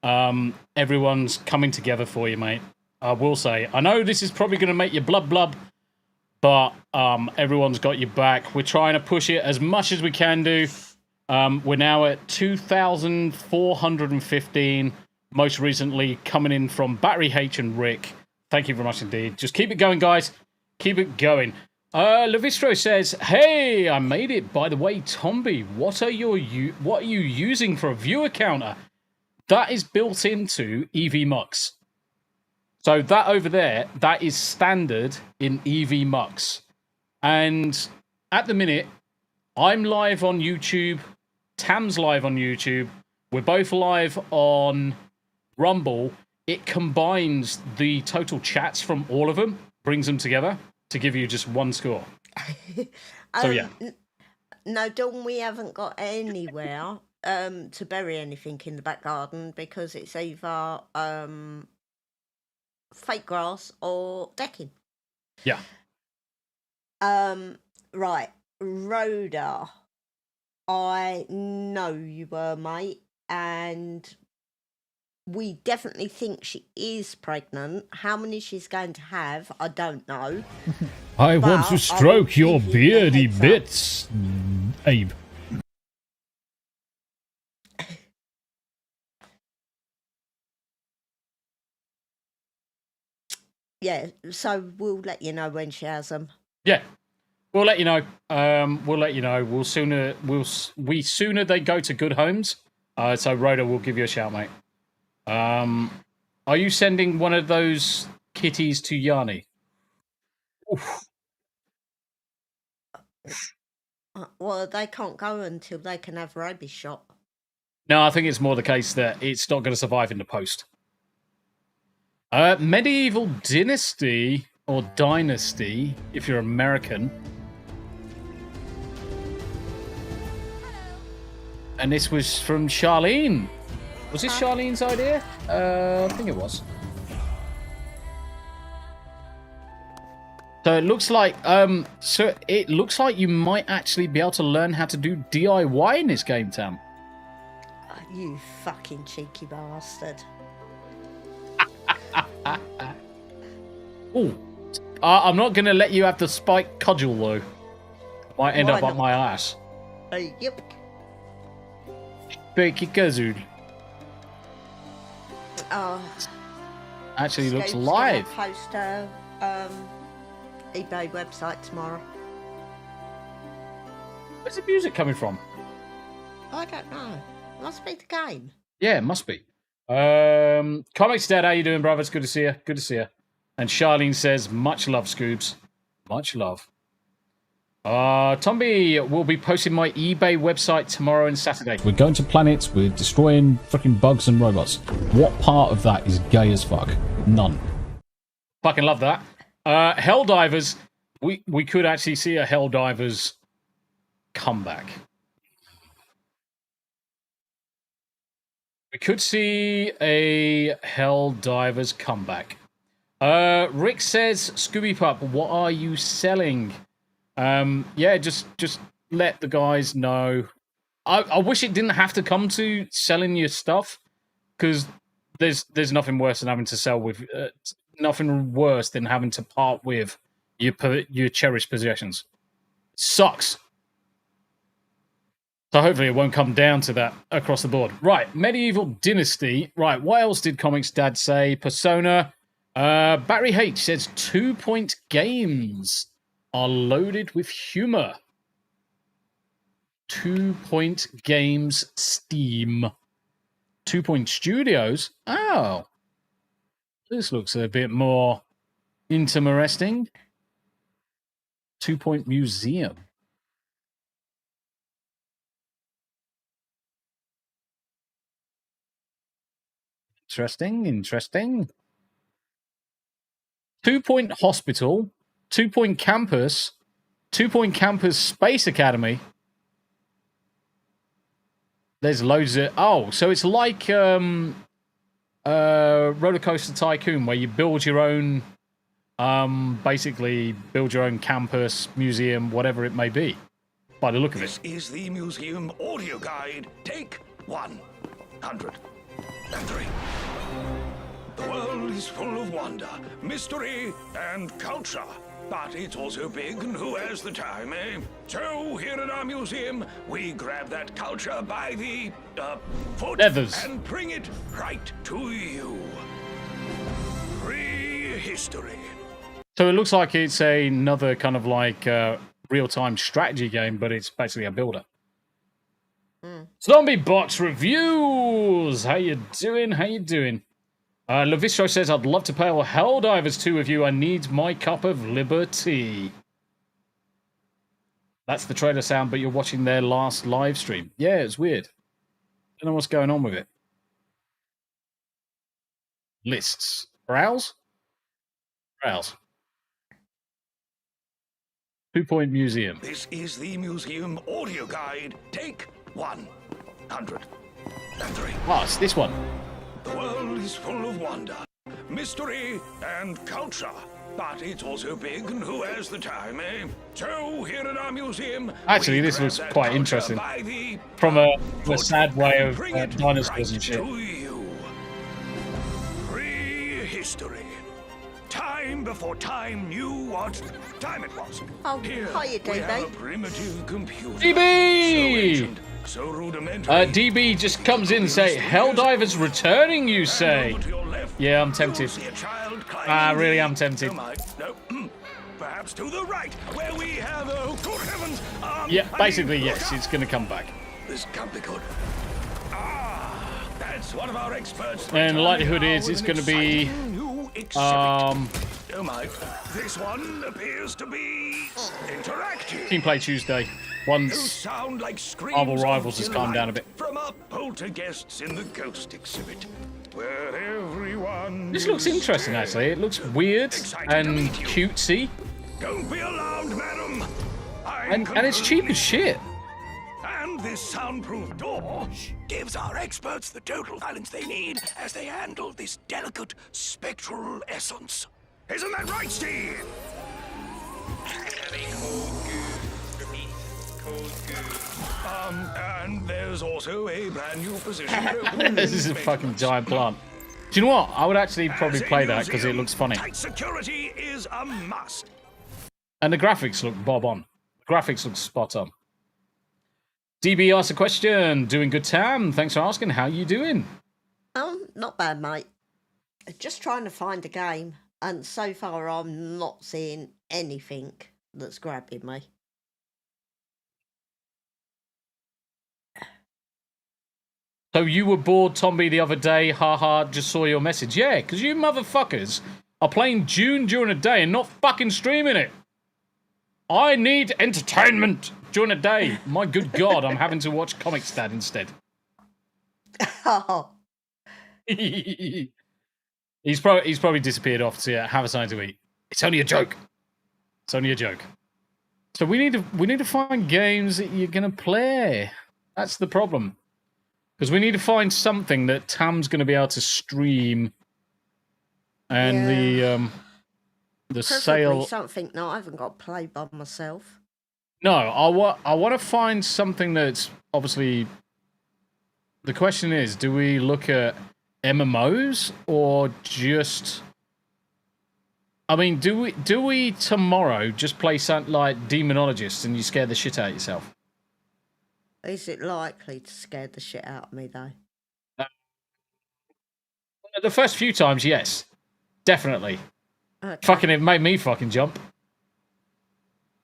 Everyone's coming together for you, mate. I will say. I know this is probably going to make you blub, but everyone's got your back. We're trying to push it as much as we can do. We're now at 2,415. Most recently, coming in from Battery H and Rick. Thank you very much indeed. Just keep it going, guys. Keep it going. Levistro says, "Hey, I made it. By the way, Tombi, what are you using for a viewer counter?" That is built into EV Mux. So that over there, that is standard in EV Mux. And at the minute, I'm live on YouTube. Tam's live on YouTube. We're both live on Rumble. It combines the total chats from all of them, brings them together to give you just one score. So yeah. No, Dawn, we haven't got anywhere to bury anything in the back garden because it's either fake grass or decking. Yeah. Right, Rhoda, I know you were, mate, and we definitely think she is pregnant. How many she's going to have, I don't know. I want to stroke your beardy bits, Abe. Yeah, so we'll let you know when she has them. Yeah, we'll let you know. We'll sooner they go to good homes. So Rhoda will give you a shout, mate. Are you sending one of those kitties to Yanni? Oof. Well, they can't go until they can have rabies shot. No, I think it's more the case that it's not going to survive in the post. Medieval Dynasty, or Dynasty, if you're American. And this was from Charlene. Was this Charlene's idea? I think it was. So it looks like you might actually be able to learn how to do DIY in this game, Tam. You fucking cheeky bastard. Ooh. I'm not going to let you have the spike cudgel, though. Might end up my ass. Yep. Spiky cudgel. Actually looks Scoop's live. gonna post a eBay website tomorrow. Where's the music coming from? I don't know. Must be the game. Yeah, it must be. Comics Dad, how you doing, brother? It's good to see you. Good to see you. And Charlene says, much love, Scoobs. Much love. Tombi will be posting my eBay website tomorrow and Saturday. We're going to planets, we're destroying fucking bugs and robots. What part of that is gay as fuck? None. Fucking love that. Helldivers, we could actually see a Helldivers comeback. We could see a Helldivers comeback. Rick says, Scooby Pup, what are you selling? Yeah, just let the guys know. I wish it didn't have to come to selling your stuff, because there's nothing worse than having to sell with nothing worse than having to part with your cherished possessions. Sucks. So hopefully it won't come down to that across the board. Right, Medieval Dynasty. Right, what else did Comics Dad say? Persona. Barry H says 2 Point games are loaded with humor. 2 Point games Steam. 2 Point Studios. Oh. This looks a bit more interesting. 2 Point Museum. Interesting. 2 Point Hospital, 2 Point Campus, 2 Point Campus Space Academy. There's loads of... Oh, so it's like Roller Coaster Tycoon, where you build your own... basically build your own campus, museum, whatever it may be, by the look of it. This is the museum audio guide. Take 103. The world is full of wonder, mystery, and culture. But it's also big, and who has the time, eh? So, here at our museum, we grab that culture by the, foot Feathers. and bring it right to you. Prehistory. So it looks like it's another kind of like real-time strategy game, but it's basically a builder. Zombie Box Reviews! How you doing? Lavistro says, I'd love to play Helldivers 2 with you. I need my cup of liberty. That's the trailer sound, but you're watching their last live stream. Yeah, it's weird. Don't know what's going on with it. Lists. Browse. 2 Point Museum. This is the museum audio guide. Take 103. Ah, it's this one. The world is full of wonder, mystery, and culture. But it's also big, and who has the time, eh? So, here at our museum... Actually, this looks quite interesting. From a sad way of dinosaurs and shit. Prehistory. Time before time knew what time it was. Oh, Here, hiya, we have a DB. primitive computer. DB! So rudimentary. DB just comes in and say, Helldivers returning, you say? Yeah, I'm tempted. I really am tempted. No, perhaps to the right, where we have, oh, good heavens. Yeah, basically, yes, it's going to come back. This can't be good. That's Yes, one of our experts. And the likelihood is it's going to be Oh my! This one appears to be interactive. Team Play Tuesday. Those Once sound like screams Marvel of Rivals has calmed down a delight bit. from our poltergeists in the ghost exhibit, where everyone. This looks interesting, actually. It looks weird and cutesy. Don't be alarmed, madam. And it's cheap as shit. And this soundproof door gives our experts the total silence they need as they handle this delicate spectral essence. Isn't that right, Steve? And there's also a brand new position. This is a fucking giant plant. Do you know what? I would actually probably play that because it looks funny. Tight security is a must. And the graphics look bob on. Graphics look spot on. DB asked a question. Doing good, Tam. Thanks for asking. How you doing? Not bad, mate. Just trying to find a game, and so far I'm not seeing anything that's grabbing me. So you were bored, Tombi, the other day. Haha, just saw your message. Yeah, because you motherfuckers are playing Dune during the day and not fucking streaming it. I need entertainment during the day. My good God, I'm having to watch Comic Dad instead. Oh. He's probably disappeared off to have something to eat. It's only a joke. It's only a joke. So we need to find games that you're gonna play. That's the problem. Because we need to find something that Tam's going to be able to stream, and the Preferably sale. something that I haven't got to play by myself. No, I want to find something that's obviously. The question is, do we look at MMOs or just? I mean, do we tomorrow just play something like Demonologist and you scare the shit out of yourself? Is it likely to scare the shit out of me, though? The first few times, yes. Definitely. Okay. Fucking, it made me fucking jump.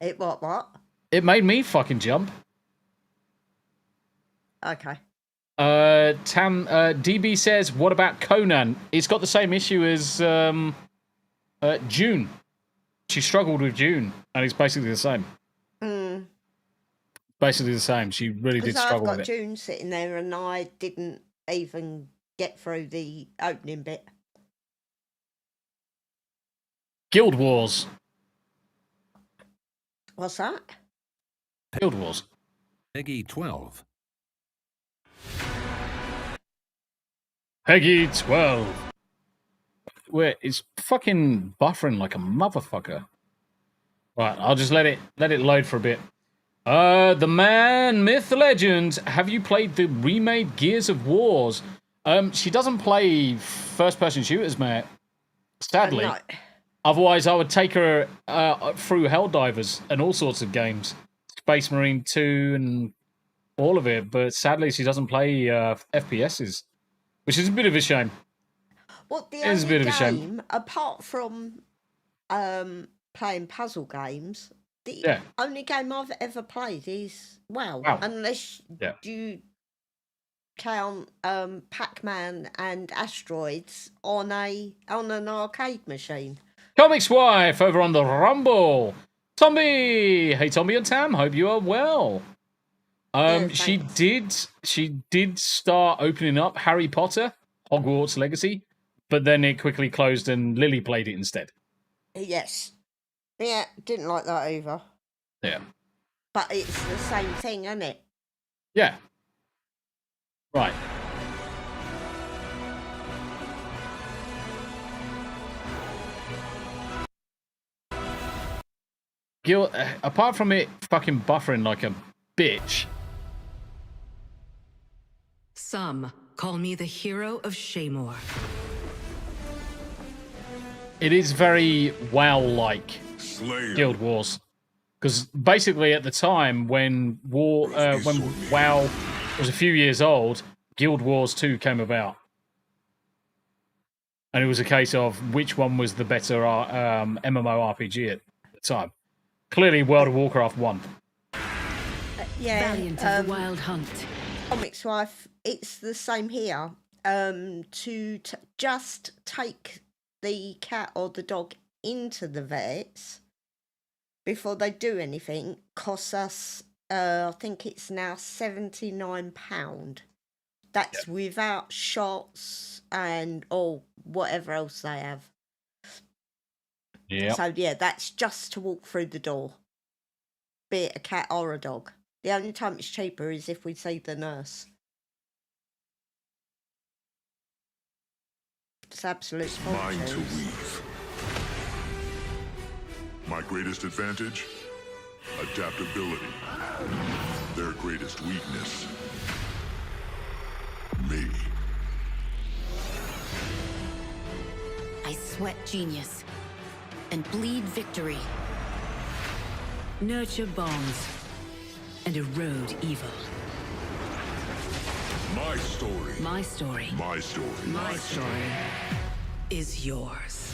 It what? It made me fucking jump. Okay. DB says, what about Conan? It's got the same issue as June. She struggled with June, and it's basically the same. Basically the same. She really did struggle with it. I've got June sitting there and I didn't even get through the opening bit. Guild Wars. What's that? Guild Wars. Peggy 12. Peggy 12. Wait, it's fucking buffering like a motherfucker. Right, I'll just let it load for a bit. The man, myth, legend. Have you played the remade Gears of Wars? She doesn't play first-person shooters, mate. Sadly. No. Otherwise, I would take her through Helldivers and all sorts of games. Space Marine 2 and all of it. But sadly, she doesn't play FPSs, which is a bit of a shame. Well, the It is a bit of a shame. game, apart from playing puzzle games, the only game I've ever played is WoW. Unless you count Pac-Man and Asteroids on an arcade machine. Comics Wife over on the Rumble. Tombi! Hey, Tombi and Tam. Hope you are well. She did start opening up Harry Potter, Hogwarts Legacy, but then it quickly closed and Lily played it instead. Yes. Yeah, didn't like that either. Yeah. But it's the same thing, isn't it? Yeah. Right. Apart from it fucking buffering like a bitch. Some call me the hero of Shaymore. It is very WoW-like Guild Wars. Because basically at the time when WoW was a few years old, Guild Wars 2 came about. And it was a case of which one was the better MMORPG at the time. Clearly World of Warcraft won. Yeah. Valiant of the Wild Hunt. Comics Wife, it's the same here. to just take the cat or the dog into the vets before they do anything costs us, I think it's now £79. That's without shots and whatever else they have. Yeah. So yeah, that's just to walk through the door, be it a cat or a dog. The only time it's cheaper is if we see the nurse. It's absolute Mine to fortune. weave. My greatest advantage? Adaptability. Their greatest weakness? Me. I sweat genius and bleed victory. Nurture bonds and erode evil. My story. My story. My story. My story is yours.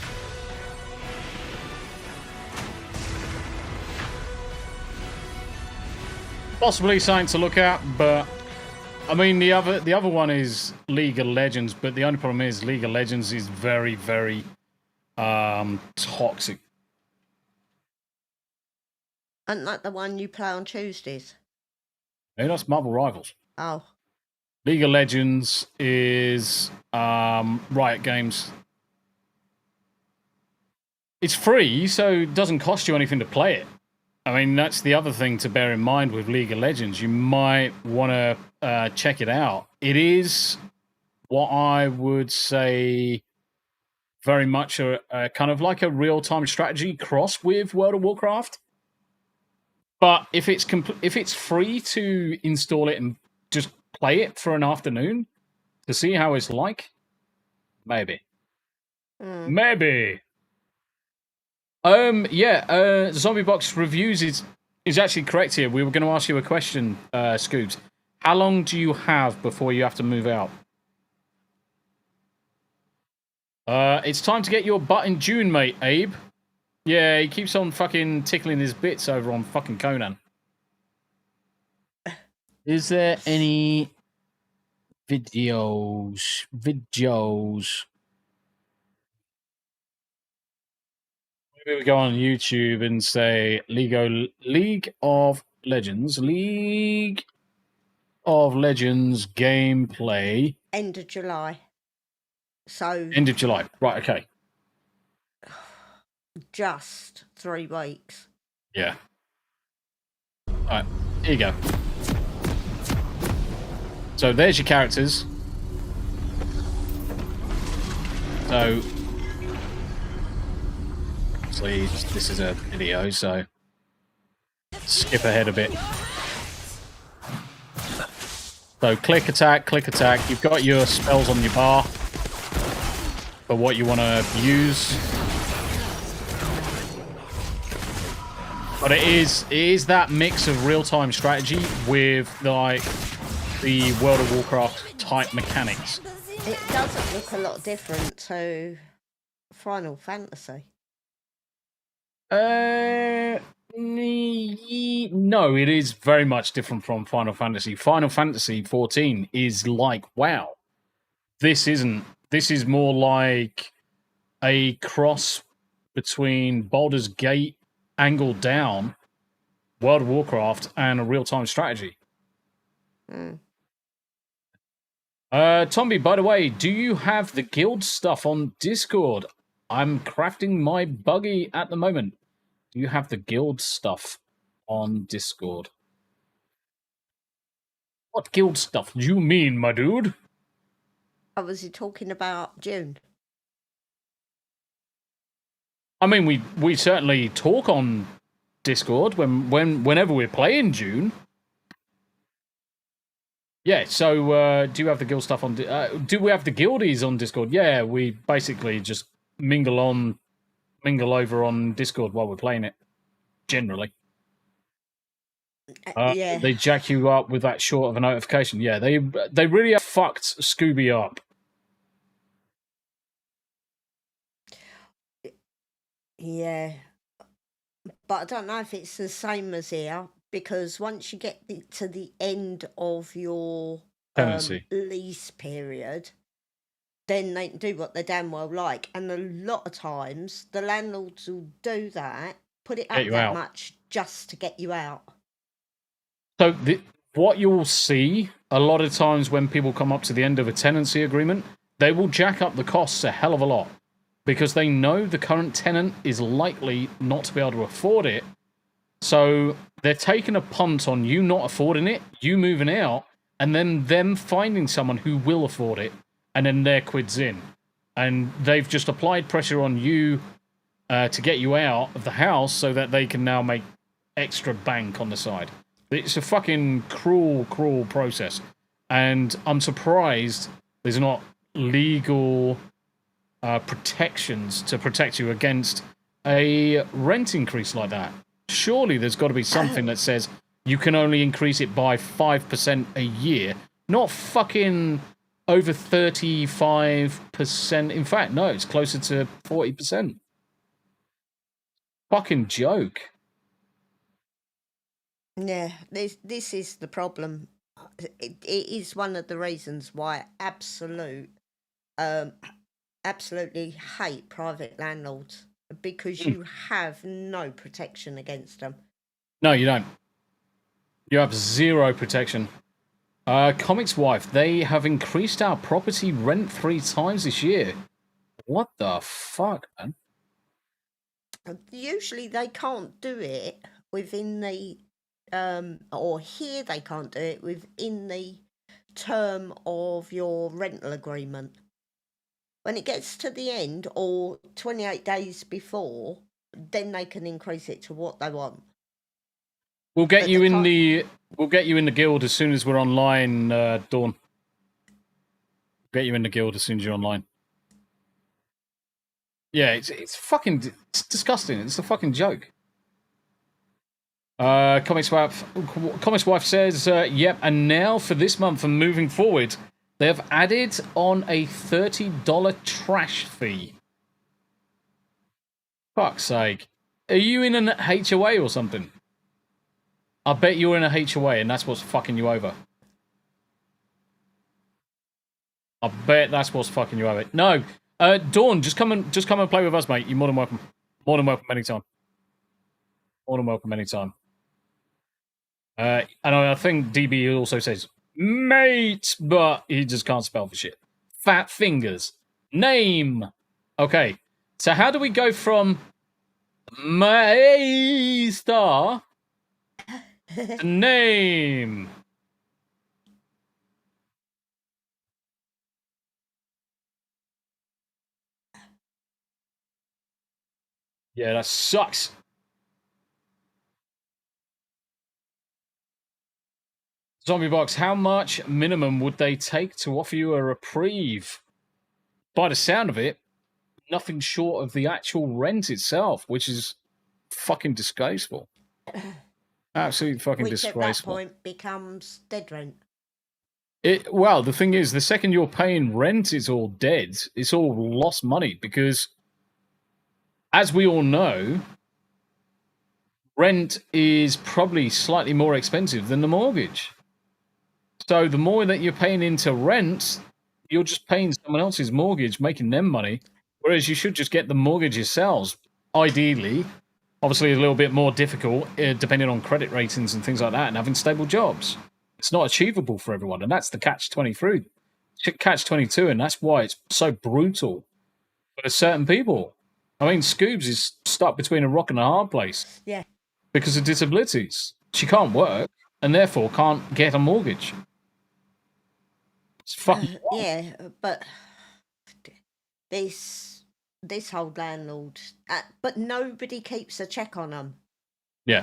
Possibly something to look at, but I mean the other one is League of Legends, but the only problem is League of Legends is very, very toxic. Isn't that the one you play on Tuesdays? Hey, that's Marvel Rivals. Oh. League of Legends is Riot Games. It's free, so it doesn't cost you anything to play it. I mean, that's the other thing to bear in mind with League of Legends. You might want to check it out. It is what I would say very much a kind of like a real-time strategy cross with World of Warcraft. But if it's free to install it and just play it for an afternoon to see how it's like, maybe. Maybe. Zombie Box Reviews is actually correct here. We were going to ask you a question, Scoobs. How long do you have before you have to move out? It's time to get your butt in June, mate, Abe. Yeah, he keeps on fucking tickling his bits over on fucking Conan. Is there any videos? Maybe we go on YouTube and say League of Legends gameplay. End of July. So End of July. Right, okay. just 3 weeks. Yeah. Alright, here you go. So there's your characters. So obviously this is a video, so skip ahead a bit. So click attack. You've got your spells on your bar for what you want to use. But it is that mix of real-time strategy with like the World of Warcraft type mechanics. It doesn't look a lot different to Final Fantasy. No, it is very much different from Final Fantasy. Final Fantasy 14 is like, wow. This isn't. This is more like a cross between Baldur's Gate, angled down, World of Warcraft, and a real-time strategy. Tombi, by the way, do you have the guild stuff on Discord? I'm crafting my buggy at the moment. Do you have the guild stuff on Discord? What guild stuff do you mean, my dude? Oh, was he talking about June? I mean, we certainly talk on Discord whenever we're playing June. Yeah, so do you have the guild stuff on... do we have the guildies on Discord? Yeah, we basically just mingle over on Discord while we're playing it, generally. Yeah. They jack you up with that short of a notification. Yeah, they really have fucked Scooby up. Yeah. But I don't know if it's the same as here, because once you get to the end of your Tenancy. lease period, then they can do what they damn well like. And a lot of times, the landlords will do that, put it up you that out. much just to get you out. So what you'll see a lot of times when people come up to the end of a tenancy agreement, they will jack up the costs a hell of a lot because they know the current tenant is likely not to be able to afford it. So they're taking a punt on you not affording it, you moving out, and then them finding someone who will afford it, and then their quid's in. And they've just applied pressure on you to get you out of the house so that they can now make extra bank on the side. It's a fucking cruel, cruel process. And I'm surprised there's not legal protections to protect you against a rent increase like that. Surely there's got to be something that says you can only increase it by 5% a year, not fucking over 35%. In fact, no, it's closer to 40%. Fucking joke. Yeah, this is the problem. It is one of the reasons why I absolutely hate private landlords, because you have no protection against them. No, you don't. You have zero protection. Comics Wife, they have increased our property rent 3 times this year. What the fuck, man? Usually they can't do it within the or here they can't do it within the term of your rental agreement. When it gets to the end or 28 days before, then they can increase it to what they want. We'll get you in the guild as soon as we're online, Dawn. Get you in the guild as soon as you're online. Yeah, it's disgusting. It's a fucking joke. Comics Wife says, yep, and now for this month and moving forward, they have added on a $30 trash fee. Fuck's sake. Are you in an HOA or something? I bet you're in a HOA and that's what's fucking you over. I bet that's what's fucking you over. No, Dawn, just come and play with us, mate. You're more than welcome. More than welcome anytime. More than welcome anytime. And I think DB also says, mate, but he just can't spell for shit. Fat fingers. Name. Okay, so how do we go from my star to name? Yeah, that sucks. Zombie Box, how much minimum would they take to offer you a reprieve? By the sound of it, nothing short of the actual rent itself, which is fucking disgraceful. Absolutely fucking disgraceful. Which at that point becomes dead rent. Well, the thing is, the second you're paying rent, it's all dead. It's all lost money because, as we all know, rent is probably slightly more expensive than the mortgage. So the more that you're paying into rent, you're just paying someone else's mortgage, making them money. Whereas you should just get the mortgage yourselves, ideally. Obviously, a little bit more difficult, depending on credit ratings and things like that, and having stable jobs. It's not achievable for everyone, and that's the catch-22. Catch-22, and that's why it's so brutal for certain people. I mean, Scoobs is stuck between a rock and a hard place. Yeah. Because of disabilities. She can't work, and therefore can't get a mortgage. It's fucking yeah, but this whole landlord, but nobody keeps a check on them. Yeah.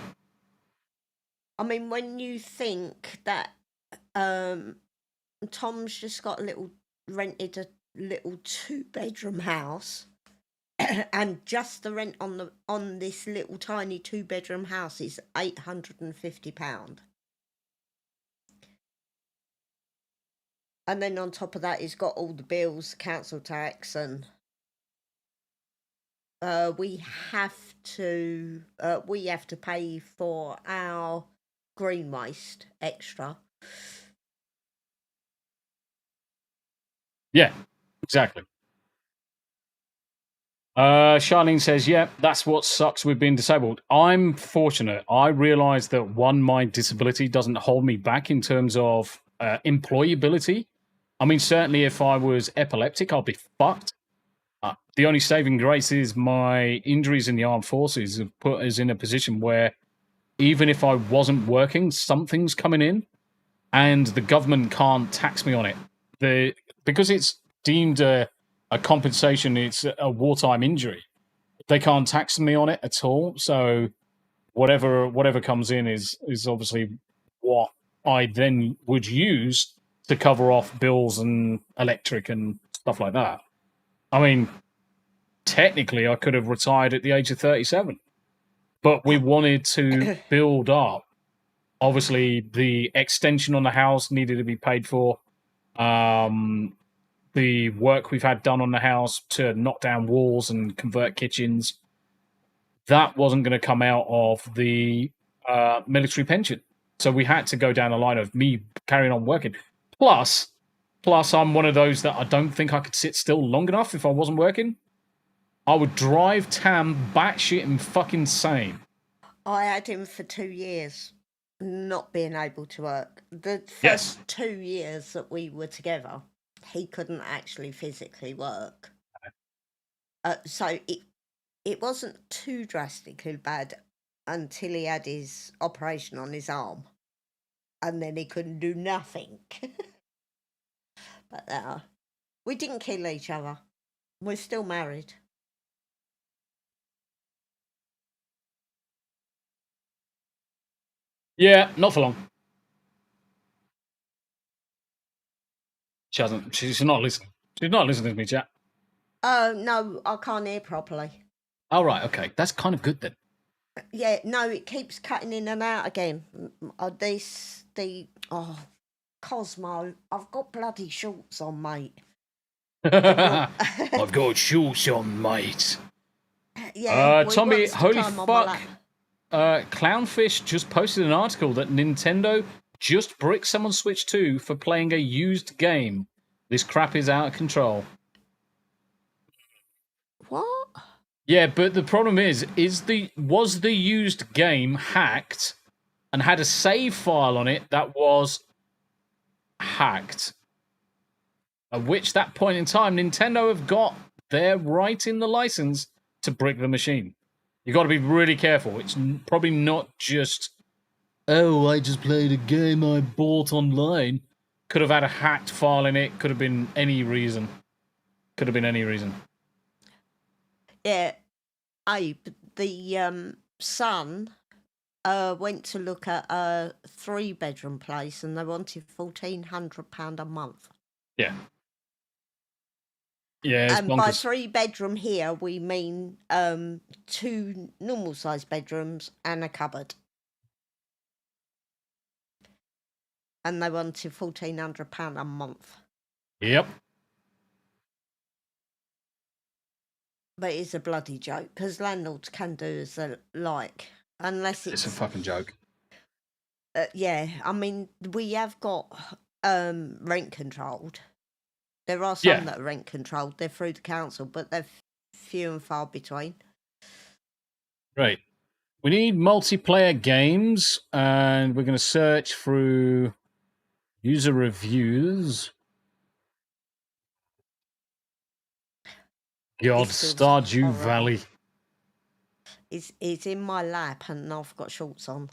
I mean, when you think that Tom's just got rented a little 2-bedroom house, and just the rent on this little tiny 2-bedroom house is £850. And then on top of that, he's got all the bills, council tax, and we have to pay for our green waste extra. Yeah. Exactly. Charlene says, yeah, that's what sucks with being disabled. I'm fortunate. I realize that my disability doesn't hold me back in terms of employability. I mean, certainly if I was epileptic, I'd be fucked. The only saving grace is my injuries in the armed forces have put us in a position where even if I wasn't working, something's coming in and the government can't tax me on it. Because it's deemed a compensation, it's a wartime injury. They can't tax me on it at all. So whatever comes in is obviously what I then would use to cover off bills and electric and stuff like that. I mean, technically, I could have retired at the age of 37, but we wanted to build up. Obviously, the extension on the house needed to be paid for. The work we've had done on the house to knock down walls and convert kitchens, that wasn't going to come out of the military pension. So we had to go down the line of me carrying on working. Plus, I'm one of those that I don't think I could sit still long enough if I wasn't working. I would drive Tam batshit and fucking insane. I had him for 2 years not being able to work. The first 2 years that we were together, he couldn't actually physically work. So it wasn't too drastically bad until he had his operation on his arm. And then he couldn't do nothing. But we didn't kill each other. We're still married. Yeah, not for long. She hasn't. She's not listening. She's not listening to me, chat. Oh, no, I can't hear properly. Oh, right, okay. That's kind of good then. Yeah, no, it keeps cutting in and out again. Cosmo, I've got bloody shorts on, mate. I've got shorts on, mate. Yeah, Tombi, holy fuck. Clownfish just posted an article that Nintendo just bricked someone's Switch 2 for playing a used game. This crap is out of control. What? Yeah, but the problem was the used game hacked and had a save file on it that was hacked. At which that point in time, Nintendo have got their right in the license to brick the machine. You got to be really careful. It's probably not just, oh, I just played a game I bought online. Could have had a hacked file in it. Could have been any reason. Could have been any reason. Yeah, the son went to look at a 3-bedroom place and they wanted £1,400 a month. Yeah. Yeah, and by 3-bedroom here, we mean 2 normal-sized bedrooms and a cupboard. And they wanted £1,400 a month. Yep. But it's a bloody joke, because landlords can do as they like, unless it's... It's a fucking joke. Yeah, I mean, we have got rent controlled. There are some that are rent controlled. They're through the council, but they're few and far between. Right. We need multiplayer games, and we're going to search through user reviews. God, Stardew Valley. It's in my lap, and I've got shorts on.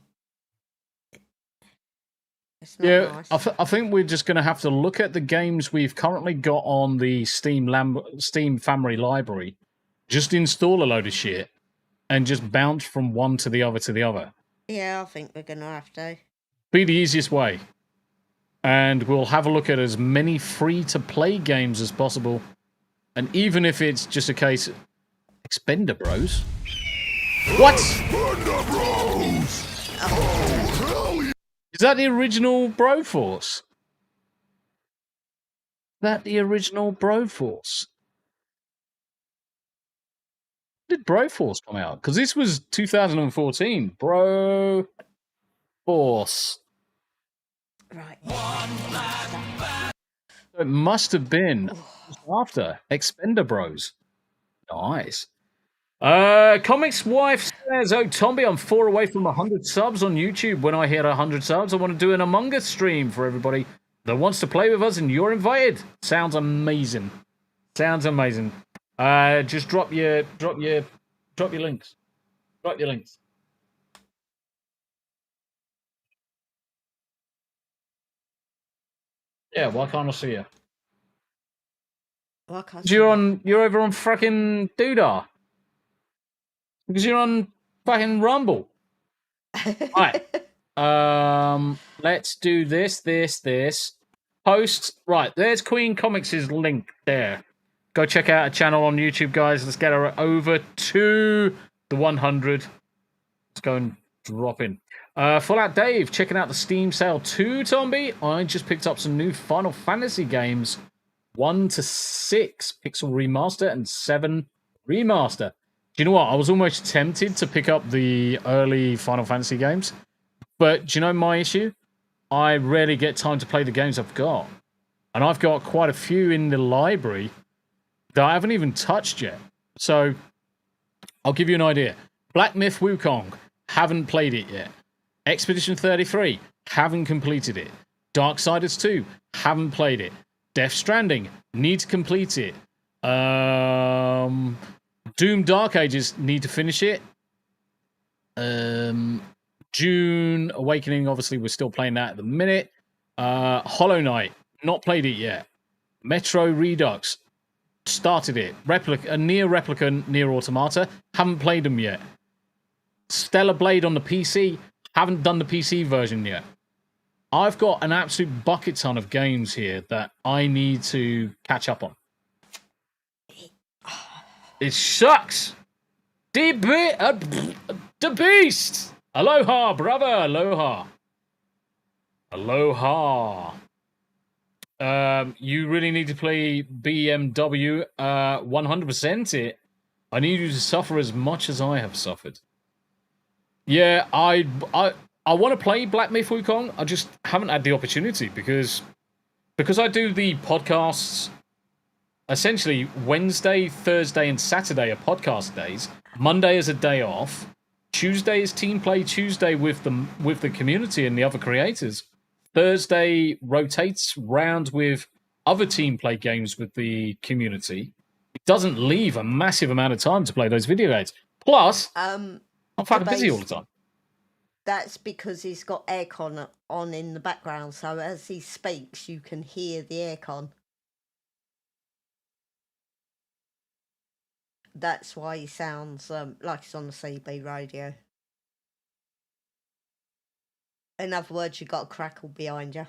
Yeah, nice. I think we're just going to have to look at the games we've currently got on the Steam Family Library, just install a load of shit, and just bounce from one to the other. Yeah, I think we're going to have to. Be the easiest way. And we'll have a look at as many free-to-play games as possible. And even if it's just a case of Expender Bros. What? Expender Bros! Oh, hell yeah! Is that the original Broforce? That the original Broforce? When did Broforce come out? Because this was 2014. Broforce. Right. It must have been after Expender Bros. Nice. Comics wife says, "Oh, Tombi, I'm 4 away from 100 subs on YouTube. When I hit 100 subs, I want to do an Among Us stream for everybody that wants to play with us, and you're invited." Sounds amazing. Sounds amazing. Just drop your links. Drop your links. Yeah, why can't I see you? Why can't You're over on fucking Doodah. Because you're on fucking Rumble. Right. Let's do this. Post. Right, there's Queen Comics' link there. Go check out a channel on YouTube, guys. Let's get her over to the 100. Let's go and drop in. Fallout Dave, checking out the Steam sale too, Tombi. I just picked up some new Final Fantasy games. 1 to 6 Pixel Remaster and 7 Remaster. Do you know what? I was almost tempted to pick up the early Final Fantasy games. But do you know my issue? I rarely get time to play the games I've got. And I've got quite a few in the library that I haven't even touched yet. So, I'll give you an idea. Black Myth Wukong, haven't played it yet. Expedition 33, haven't completed it. Darksiders 2, haven't played it. Death Stranding, need to complete it. Doom Dark Ages, need to finish it. June Awakening, obviously, we're still playing that at the minute. Hollow Knight, not played it yet. Metro Redux, started it. Nier Replicant, Nier Automata, haven't played them yet. Stellar Blade on the PC, haven't done the PC version yet. I've got an absolute bucket ton of games here that I need to catch up on. It sucks. The beast. Aloha, brother. Aloha. Aloha. You really need to play BMW 100% it. I need you to suffer as much as I have suffered. Yeah, I want to play Black Myth Wukong. I just haven't had the opportunity because I do the podcasts. Essentially, Wednesday, Thursday, and Saturday are podcast days. Monday is a day off. Tuesday is Team Play Tuesday with the community and the other creators. Thursday rotates round with other Team Play games with the community. It doesn't leave a massive amount of time to play those video games. Plus, I'm fucking busy all the time. That's because he's got aircon on in the background, so as he speaks, you can hear the aircon. That's why he sounds like he's on the CB radio. In other words, you got a crackle behind you.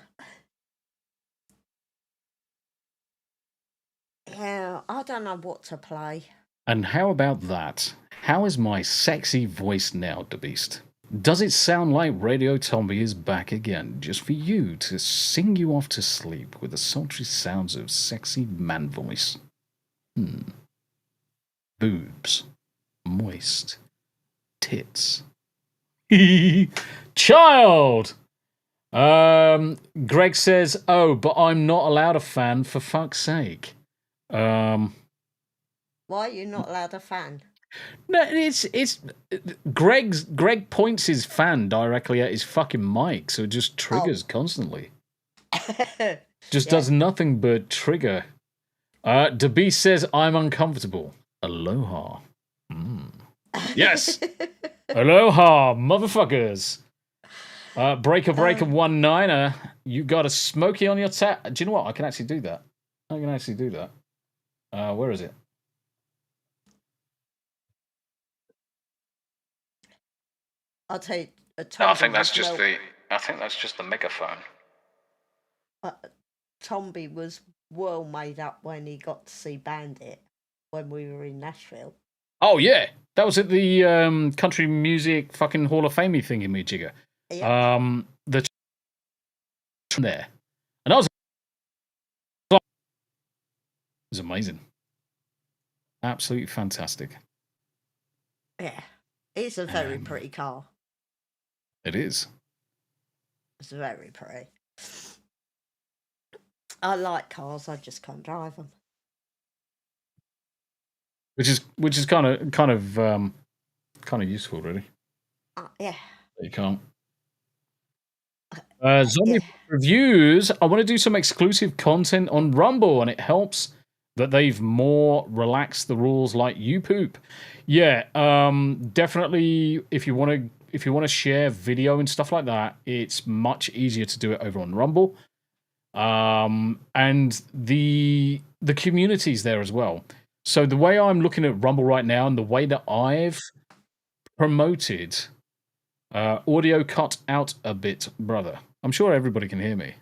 Yeah, I don't know what to play. And how about that? How is my sexy voice now, the beast? Does it sound like Radio Tombi is back again, just for you to sing you off to sleep with the sultry sounds of sexy man voice? Boobs. Moist. Tits. Child! Greg says, "Oh, but I'm not allowed a fan, for fuck's sake." Why are you not allowed a fan? No, it's Greg points his fan directly at his fucking mic, so it just triggers constantly. Just does nothing but trigger. The Beast says, "I'm uncomfortable." Aloha. Yes. Aloha, motherfuckers. Breaker 19er. You got a smoky on your tap. Do you know what? I can actually do that. Where is it? I'll tell you. I think that's just the megaphone. Tombi was well made up when he got to see Bandit when we were in Nashville. Oh yeah, that was at the Country Music fucking Hall of Fame thingy me jigger. Yep. The there, and I was. It was amazing. Absolutely fantastic. Yeah, it's a very pretty car. It is. It's very pretty. I like cars. I just can't drive them. Which is kind of useful, really. Yeah. You can't. Zombie reviews. I want to do some exclusive content on Rumble, and it helps that they've more relaxed the rules like you poop. Yeah, definitely. If you want to share video and stuff like that, it's much easier to do it over on Rumble. And the community's there as well. So the way I'm looking at Rumble right now, and the way that I've promoted audio cut out a bit, brother. I'm sure everybody can hear me.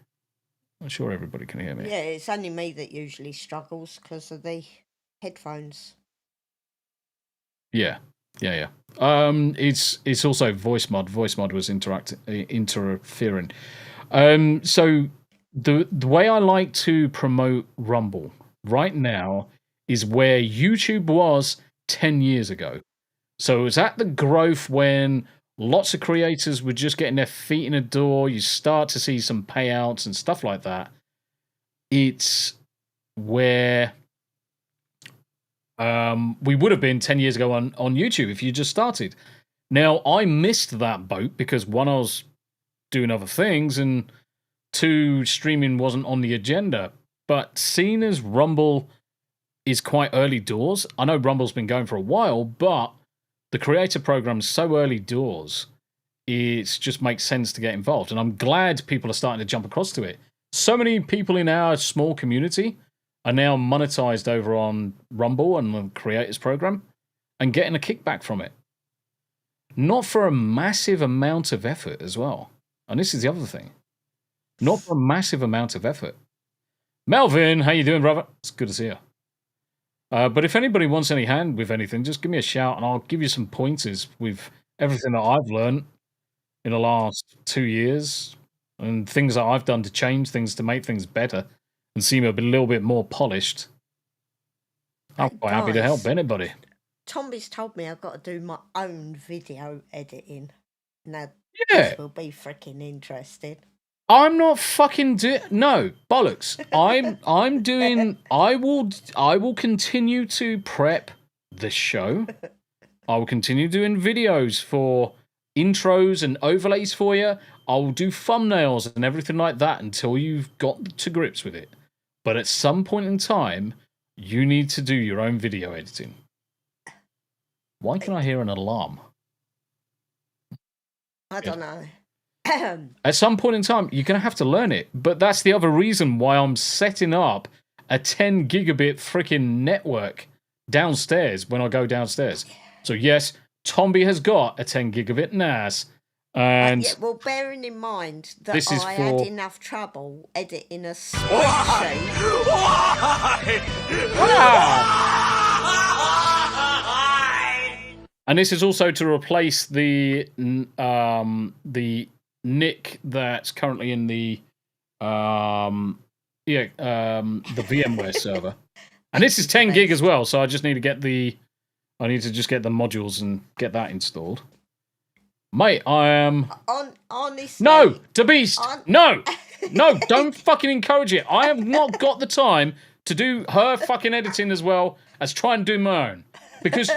Yeah, it's only me that usually struggles because of the headphones. Yeah. It's also voice mod. Voice mod was interfering. So the way I like to promote Rumble right now is where YouTube was 10 years ago. So it was at the growth when lots of creators were just getting their feet in the door. You start to see some payouts and stuff like that. It's where we would have been 10 years ago on YouTube if you just started. Now, I missed that boat because one, I was doing other things, and two, streaming wasn't on the agenda. But seeing as Rumble is quite early doors, I know Rumble's been going for a while, but the creator program is so early doors, it just makes sense to get involved. And I'm glad people are starting to jump across to it. So many people in our small community are now monetized over on Rumble and the creators program and getting a kickback from it. Not for a massive amount of effort as well. And this is the other thing. Not for a massive amount of effort. Melvin, how you doing, brother? It's good to see you. But if anybody wants any hand with anything, just give me a shout and I'll give you some pointers with everything that I've learned in the last 2 years and things that I've done to change things, to make things better and seem a little bit more polished. I'm quite happy to help anybody. Tombi's told me I've got to do my own video editing. Now, Yeah. this will be freaking interesting. I'm not fucking no bollocks. I'm doing. I will continue to prep the show. I will continue doing videos for intros and overlays for you. I will do thumbnails and everything like that until you've got to grips with it. But at some point in time, you need to do your own video editing. Why can I hear an alarm? I don't know. At some point in time, you're going to have to learn it. But that's the other reason why I'm setting up a 10 gigabit freaking network downstairs when I go downstairs. So yes, Tombi has got a 10 gigabit NAS. And yeah, well, bearing in mind that this is I for... had enough trouble editing a spreadsheet. And this is also to replace the NIC that's currently in the VMware server. And this is 10 gig as well, so I just need to get the modules and get that installed. Mate, I am honestly. No, the beast. No, don't fucking encourage it. I have not got the time to do her fucking editing as well as try and do my own. Because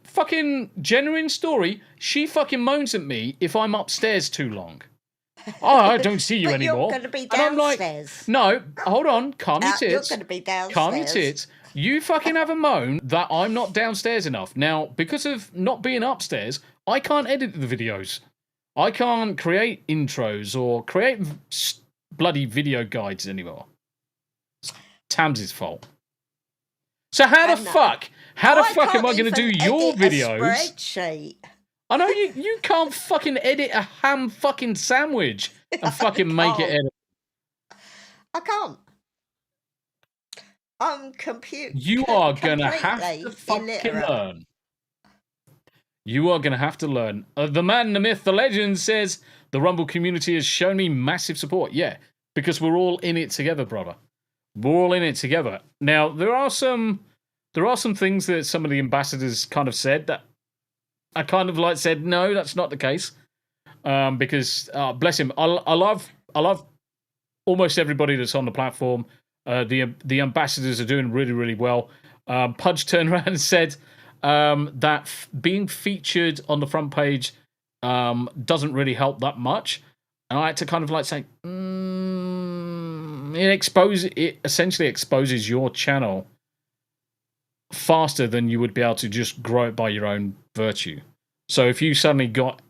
fucking genuine story, she fucking moans at me if I'm upstairs too long. Oh, I don't see you anymore. You're going to be downstairs. And I'm like, no, hold on, calm your tits. You're going to be downstairs. Calm your tits. You fucking have a moan that I'm not downstairs enough. Now, because of not being upstairs, I can't edit the videos. I can't create intros or create bloody video guides anymore. It's Tam's fault. So how the fuck am I going to do your videos? Spreadsheet. I know you can't fucking edit a ham fucking sandwich and fucking make it edit. I can't. I'm You are going to have to fucking learn. You are going to have to learn. The man, the myth, the legend says the Rumble community has shown me massive support. Yeah, because we're all in it together, brother. We're all in it together. Now, there are some things that some of the ambassadors kind of said that I kind of like said, no, that's not the case. Because bless him, I love almost everybody that's on the platform. The ambassadors are doing really, really well. Pudge turned around and said that being featured on the front page doesn't really help that much. And I had to kind of like say, it essentially exposes your channel faster than you would be able to just grow it by your own virtue. So if you suddenly got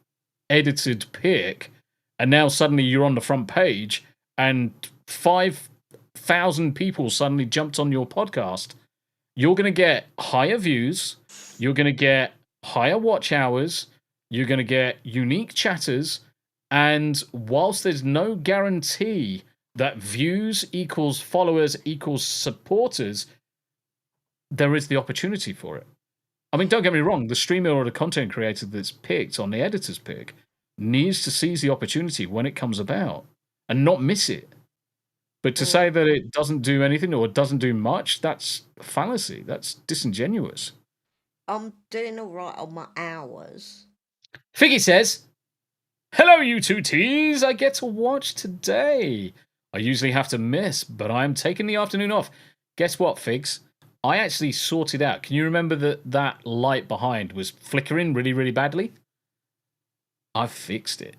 edited pick, and now suddenly you're on the front page, and 5,000 people suddenly jumped on your podcast, you're going to get higher views, you're going to get higher watch hours, you're going to get unique chatters, and whilst there's no guarantee that views equals followers equals supporters, there is the opportunity for it. I mean, don't get me wrong, the streamer or the content creator that's picked on the editor's pick needs to seize the opportunity when it comes about and not miss it. But to say that it doesn't do anything or it doesn't do much, that's fallacy. That's disingenuous. I'm doing all right on my hours. Figgy says, "Hello, you two T's. I get to watch today. I usually have to miss, but I'm taking the afternoon off. Guess what, Figs? I actually sorted out. Can you remember that light behind was flickering really, really badly? I fixed it.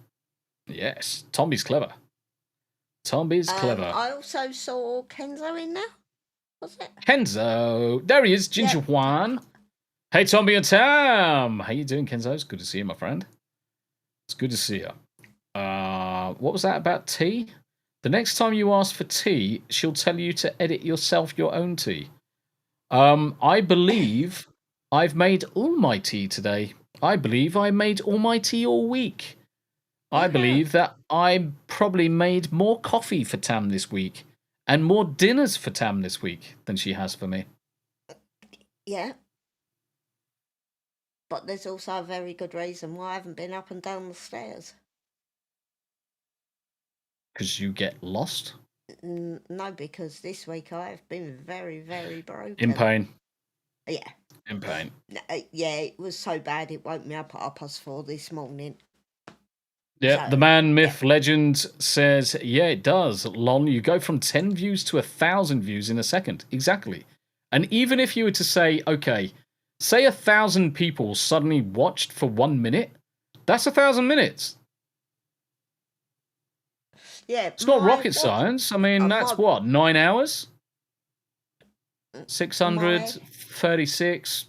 Yes, Tombi's clever. Tombi's clever. I also saw Kenzo in there. Was it? Kenzo. There he is, Ginger Juan. Hey, Tombi and Tam. How you doing, Kenzo? It's good to see you, my friend. It's good to see you. What was that about tea? The next time you ask for tea, she'll tell you to edit yourself your own tea. I believe I've made all my tea today. I believe I made all my tea all week. I believe that I probably made more coffee for Tam this week and more dinners for Tam this week than she has for me. Yeah. But there's also a very good reason why I haven't been up and down the stairs. Because you get lost? No, because this week I have been very, very broken. In pain. Yeah. In pain. Yeah, it was so bad it woke me up at 4:30 this morning. Yeah, So, the man, myth, legend says, yeah, it does. Lon, you go from 10 views to 1,000 views in a second. Exactly. And even if you were to say, okay, say 1,000 people suddenly watched for 1 minute, that's 1,000 minutes. Yeah, it's not rocket science. I mean, that's what, 9 hours? 636.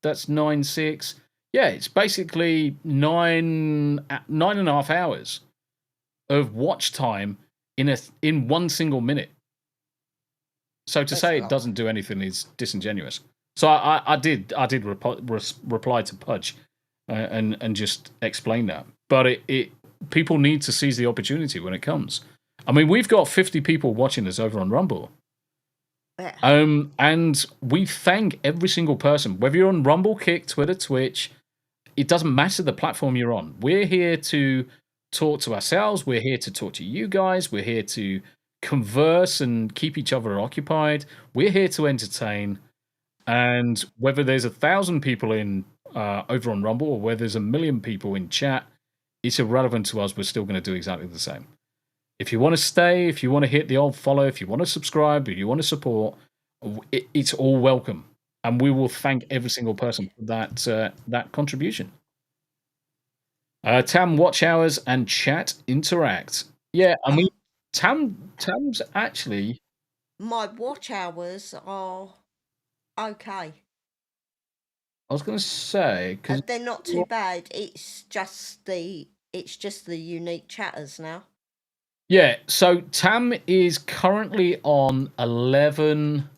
That's 9.6. Yeah, it's basically 9.5 hours of watch time in one single minute. So to say it doesn't do anything is disingenuous. So I did reply to Pudge and just explain that. But people need to seize the opportunity when it comes. I mean, we've got 50 people watching us over on Rumble. Yeah. And we thank every single person, whether you're on Rumble, Kick, Twitter, Twitch, it doesn't matter the platform you're on. We're here to talk to ourselves. We're here to talk to you guys. We're here to converse and keep each other occupied. We're here to entertain. And whether there's 1,000 people in over on Rumble or whether there's 1 million people in chat, it's irrelevant to us. We're still going to do exactly the same. If you want to stay, if you want to hit the old follow, if you want to subscribe, if you want to support, it's all welcome. And we will thank every single person for that contribution. Tam watch hours and chat interact. Yeah, I mean, Tam's actually... My watch hours are okay. I was going to say... cause they're not too bad. It's just the unique chatters now. Yeah, so Tam is currently on 11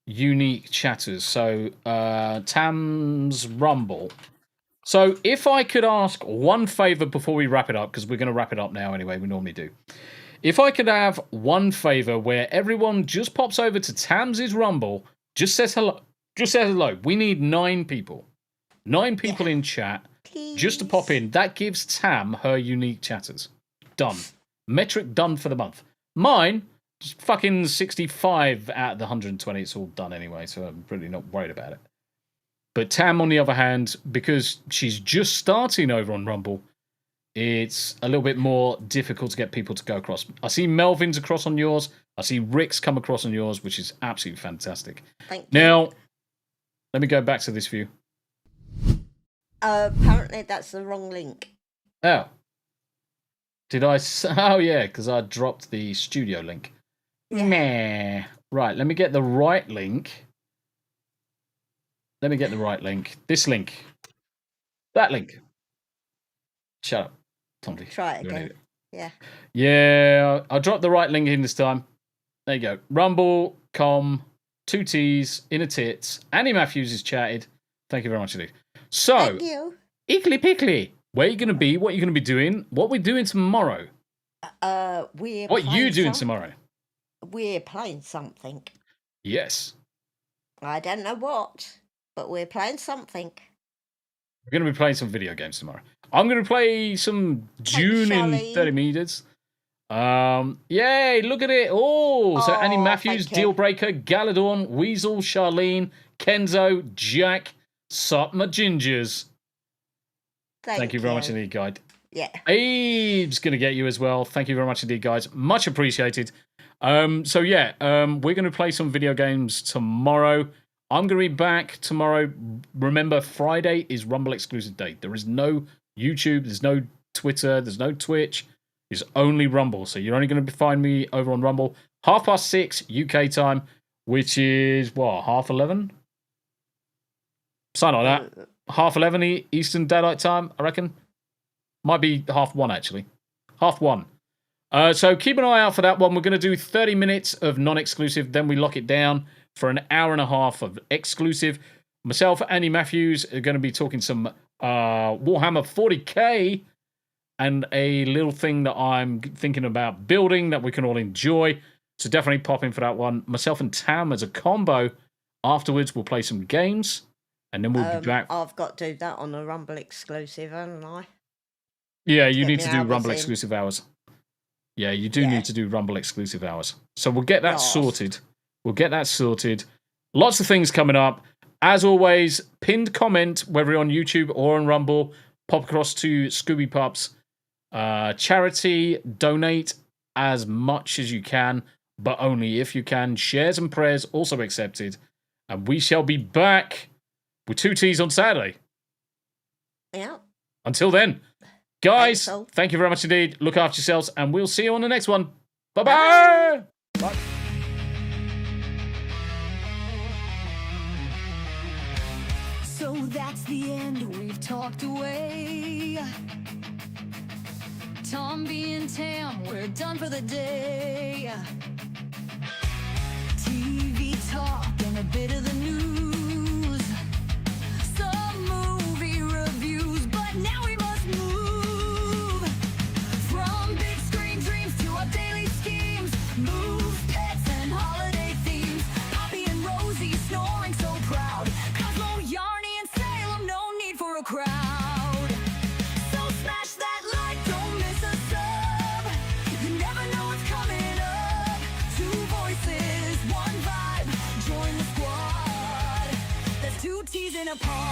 unique chatters. So Tam's Rumble. So if I could ask one favor before we wrap it up, because we're going to wrap it up now anyway, we normally do. If I could have one favor where everyone just pops over to Tam's Rumble, just says hello. Just says hello. We need 9 people. 9 people in chat. Please. Just to pop in. That gives Tam her unique chatters. Done. Metric done for the month. Mine, just fucking 65 out of the 120. It's all done anyway, so I'm really not worried about it. But Tam, on the other hand, because she's just starting over on Rumble, it's a little bit more difficult to get people to go across. I see Melvin's across on yours. I see Rick's come across on yours, which is absolutely fantastic. Thank you. Now, let me go back to this view. Apparently that's the wrong link. Oh. Did I? Oh, yeah, because I dropped the studio link. Yeah. Meh. Right, let me get the right link. Let me get the right link. This link. That link. Shut up, Tombi. Try it again. Yeah. Yeah, I dropped the right link in this time. There you go. Rumble.com, 2 T's, inner tits. Annie Matthews has chatted. Thank you very much indeed. So, Thank you. IcklePickle, where are you going to be? What are you going to be doing? What we're doing tomorrow? What you doing tomorrow? We're playing something. Yes. I don't know what, but we're playing something. We're going to be playing some video games tomorrow. I'm going to play some Dune in 30 meters. Yay, look at it. Oh, so Annie Matthews, Dealbreaker, Galadorn, Weasel, Charlene, Kenzo, Jack, Sup my gingers. Thank you very much indeed, guys. Yeah. Abe's going to get you as well. Thank you very much indeed, guys. Much appreciated. We're going to play some video games tomorrow. I'm going to be back tomorrow. Remember, Friday is Rumble exclusive day. There is no YouTube, there's no Twitter, there's no Twitch. It's only Rumble. So you're only going to find me over on Rumble 6:30 UK time, which is, 11:30? Something like that. 11:30 Eastern Daylight Time, I reckon. Might be 1:30, actually. 1:30. So keep an eye out for that one. We're going to do 30 minutes of non-exclusive, then we lock it down for an hour and a half of exclusive. Myself, Andy Matthews, are going to be talking some Warhammer 40k and a little thing that I'm thinking about building that we can all enjoy. So definitely pop in for that one. Myself and Tam as a combo. Afterwards, we'll play some games, and then we'll be back. I've got to do that on a Rumble exclusive, haven't I? Yeah, you need to do Rumble exclusive hours. Yeah, you do need to do Rumble exclusive hours. So we'll get that sorted. Lots of things coming up. As always, pinned comment, whether you're on YouTube or on Rumble, pop across to Scooby Pups. Charity, donate as much as you can, but only if you can. Shares and prayers also accepted. And we shall be back with 2 T's on Saturday. Yeah. Until then, guys, thank you very much indeed. Look after yourselves, and we'll see you on the next one. Bye-bye. Bye. So that's the end, we've talked away. Tombi and Tam, we're done for the day. TV talk and a bit of the news. Some movie reviews, but now we must move. From big screen dreams to our daily schemes. Move, pets and holiday themes. Poppy and Rosie snoring so proud. Cosmo, Yarny and Salem, no need for a crowd. So smash that like, don't miss a sub. You never know what's coming up. 2 voices, 1 vibe, join the squad. There's 2 T's in a pod.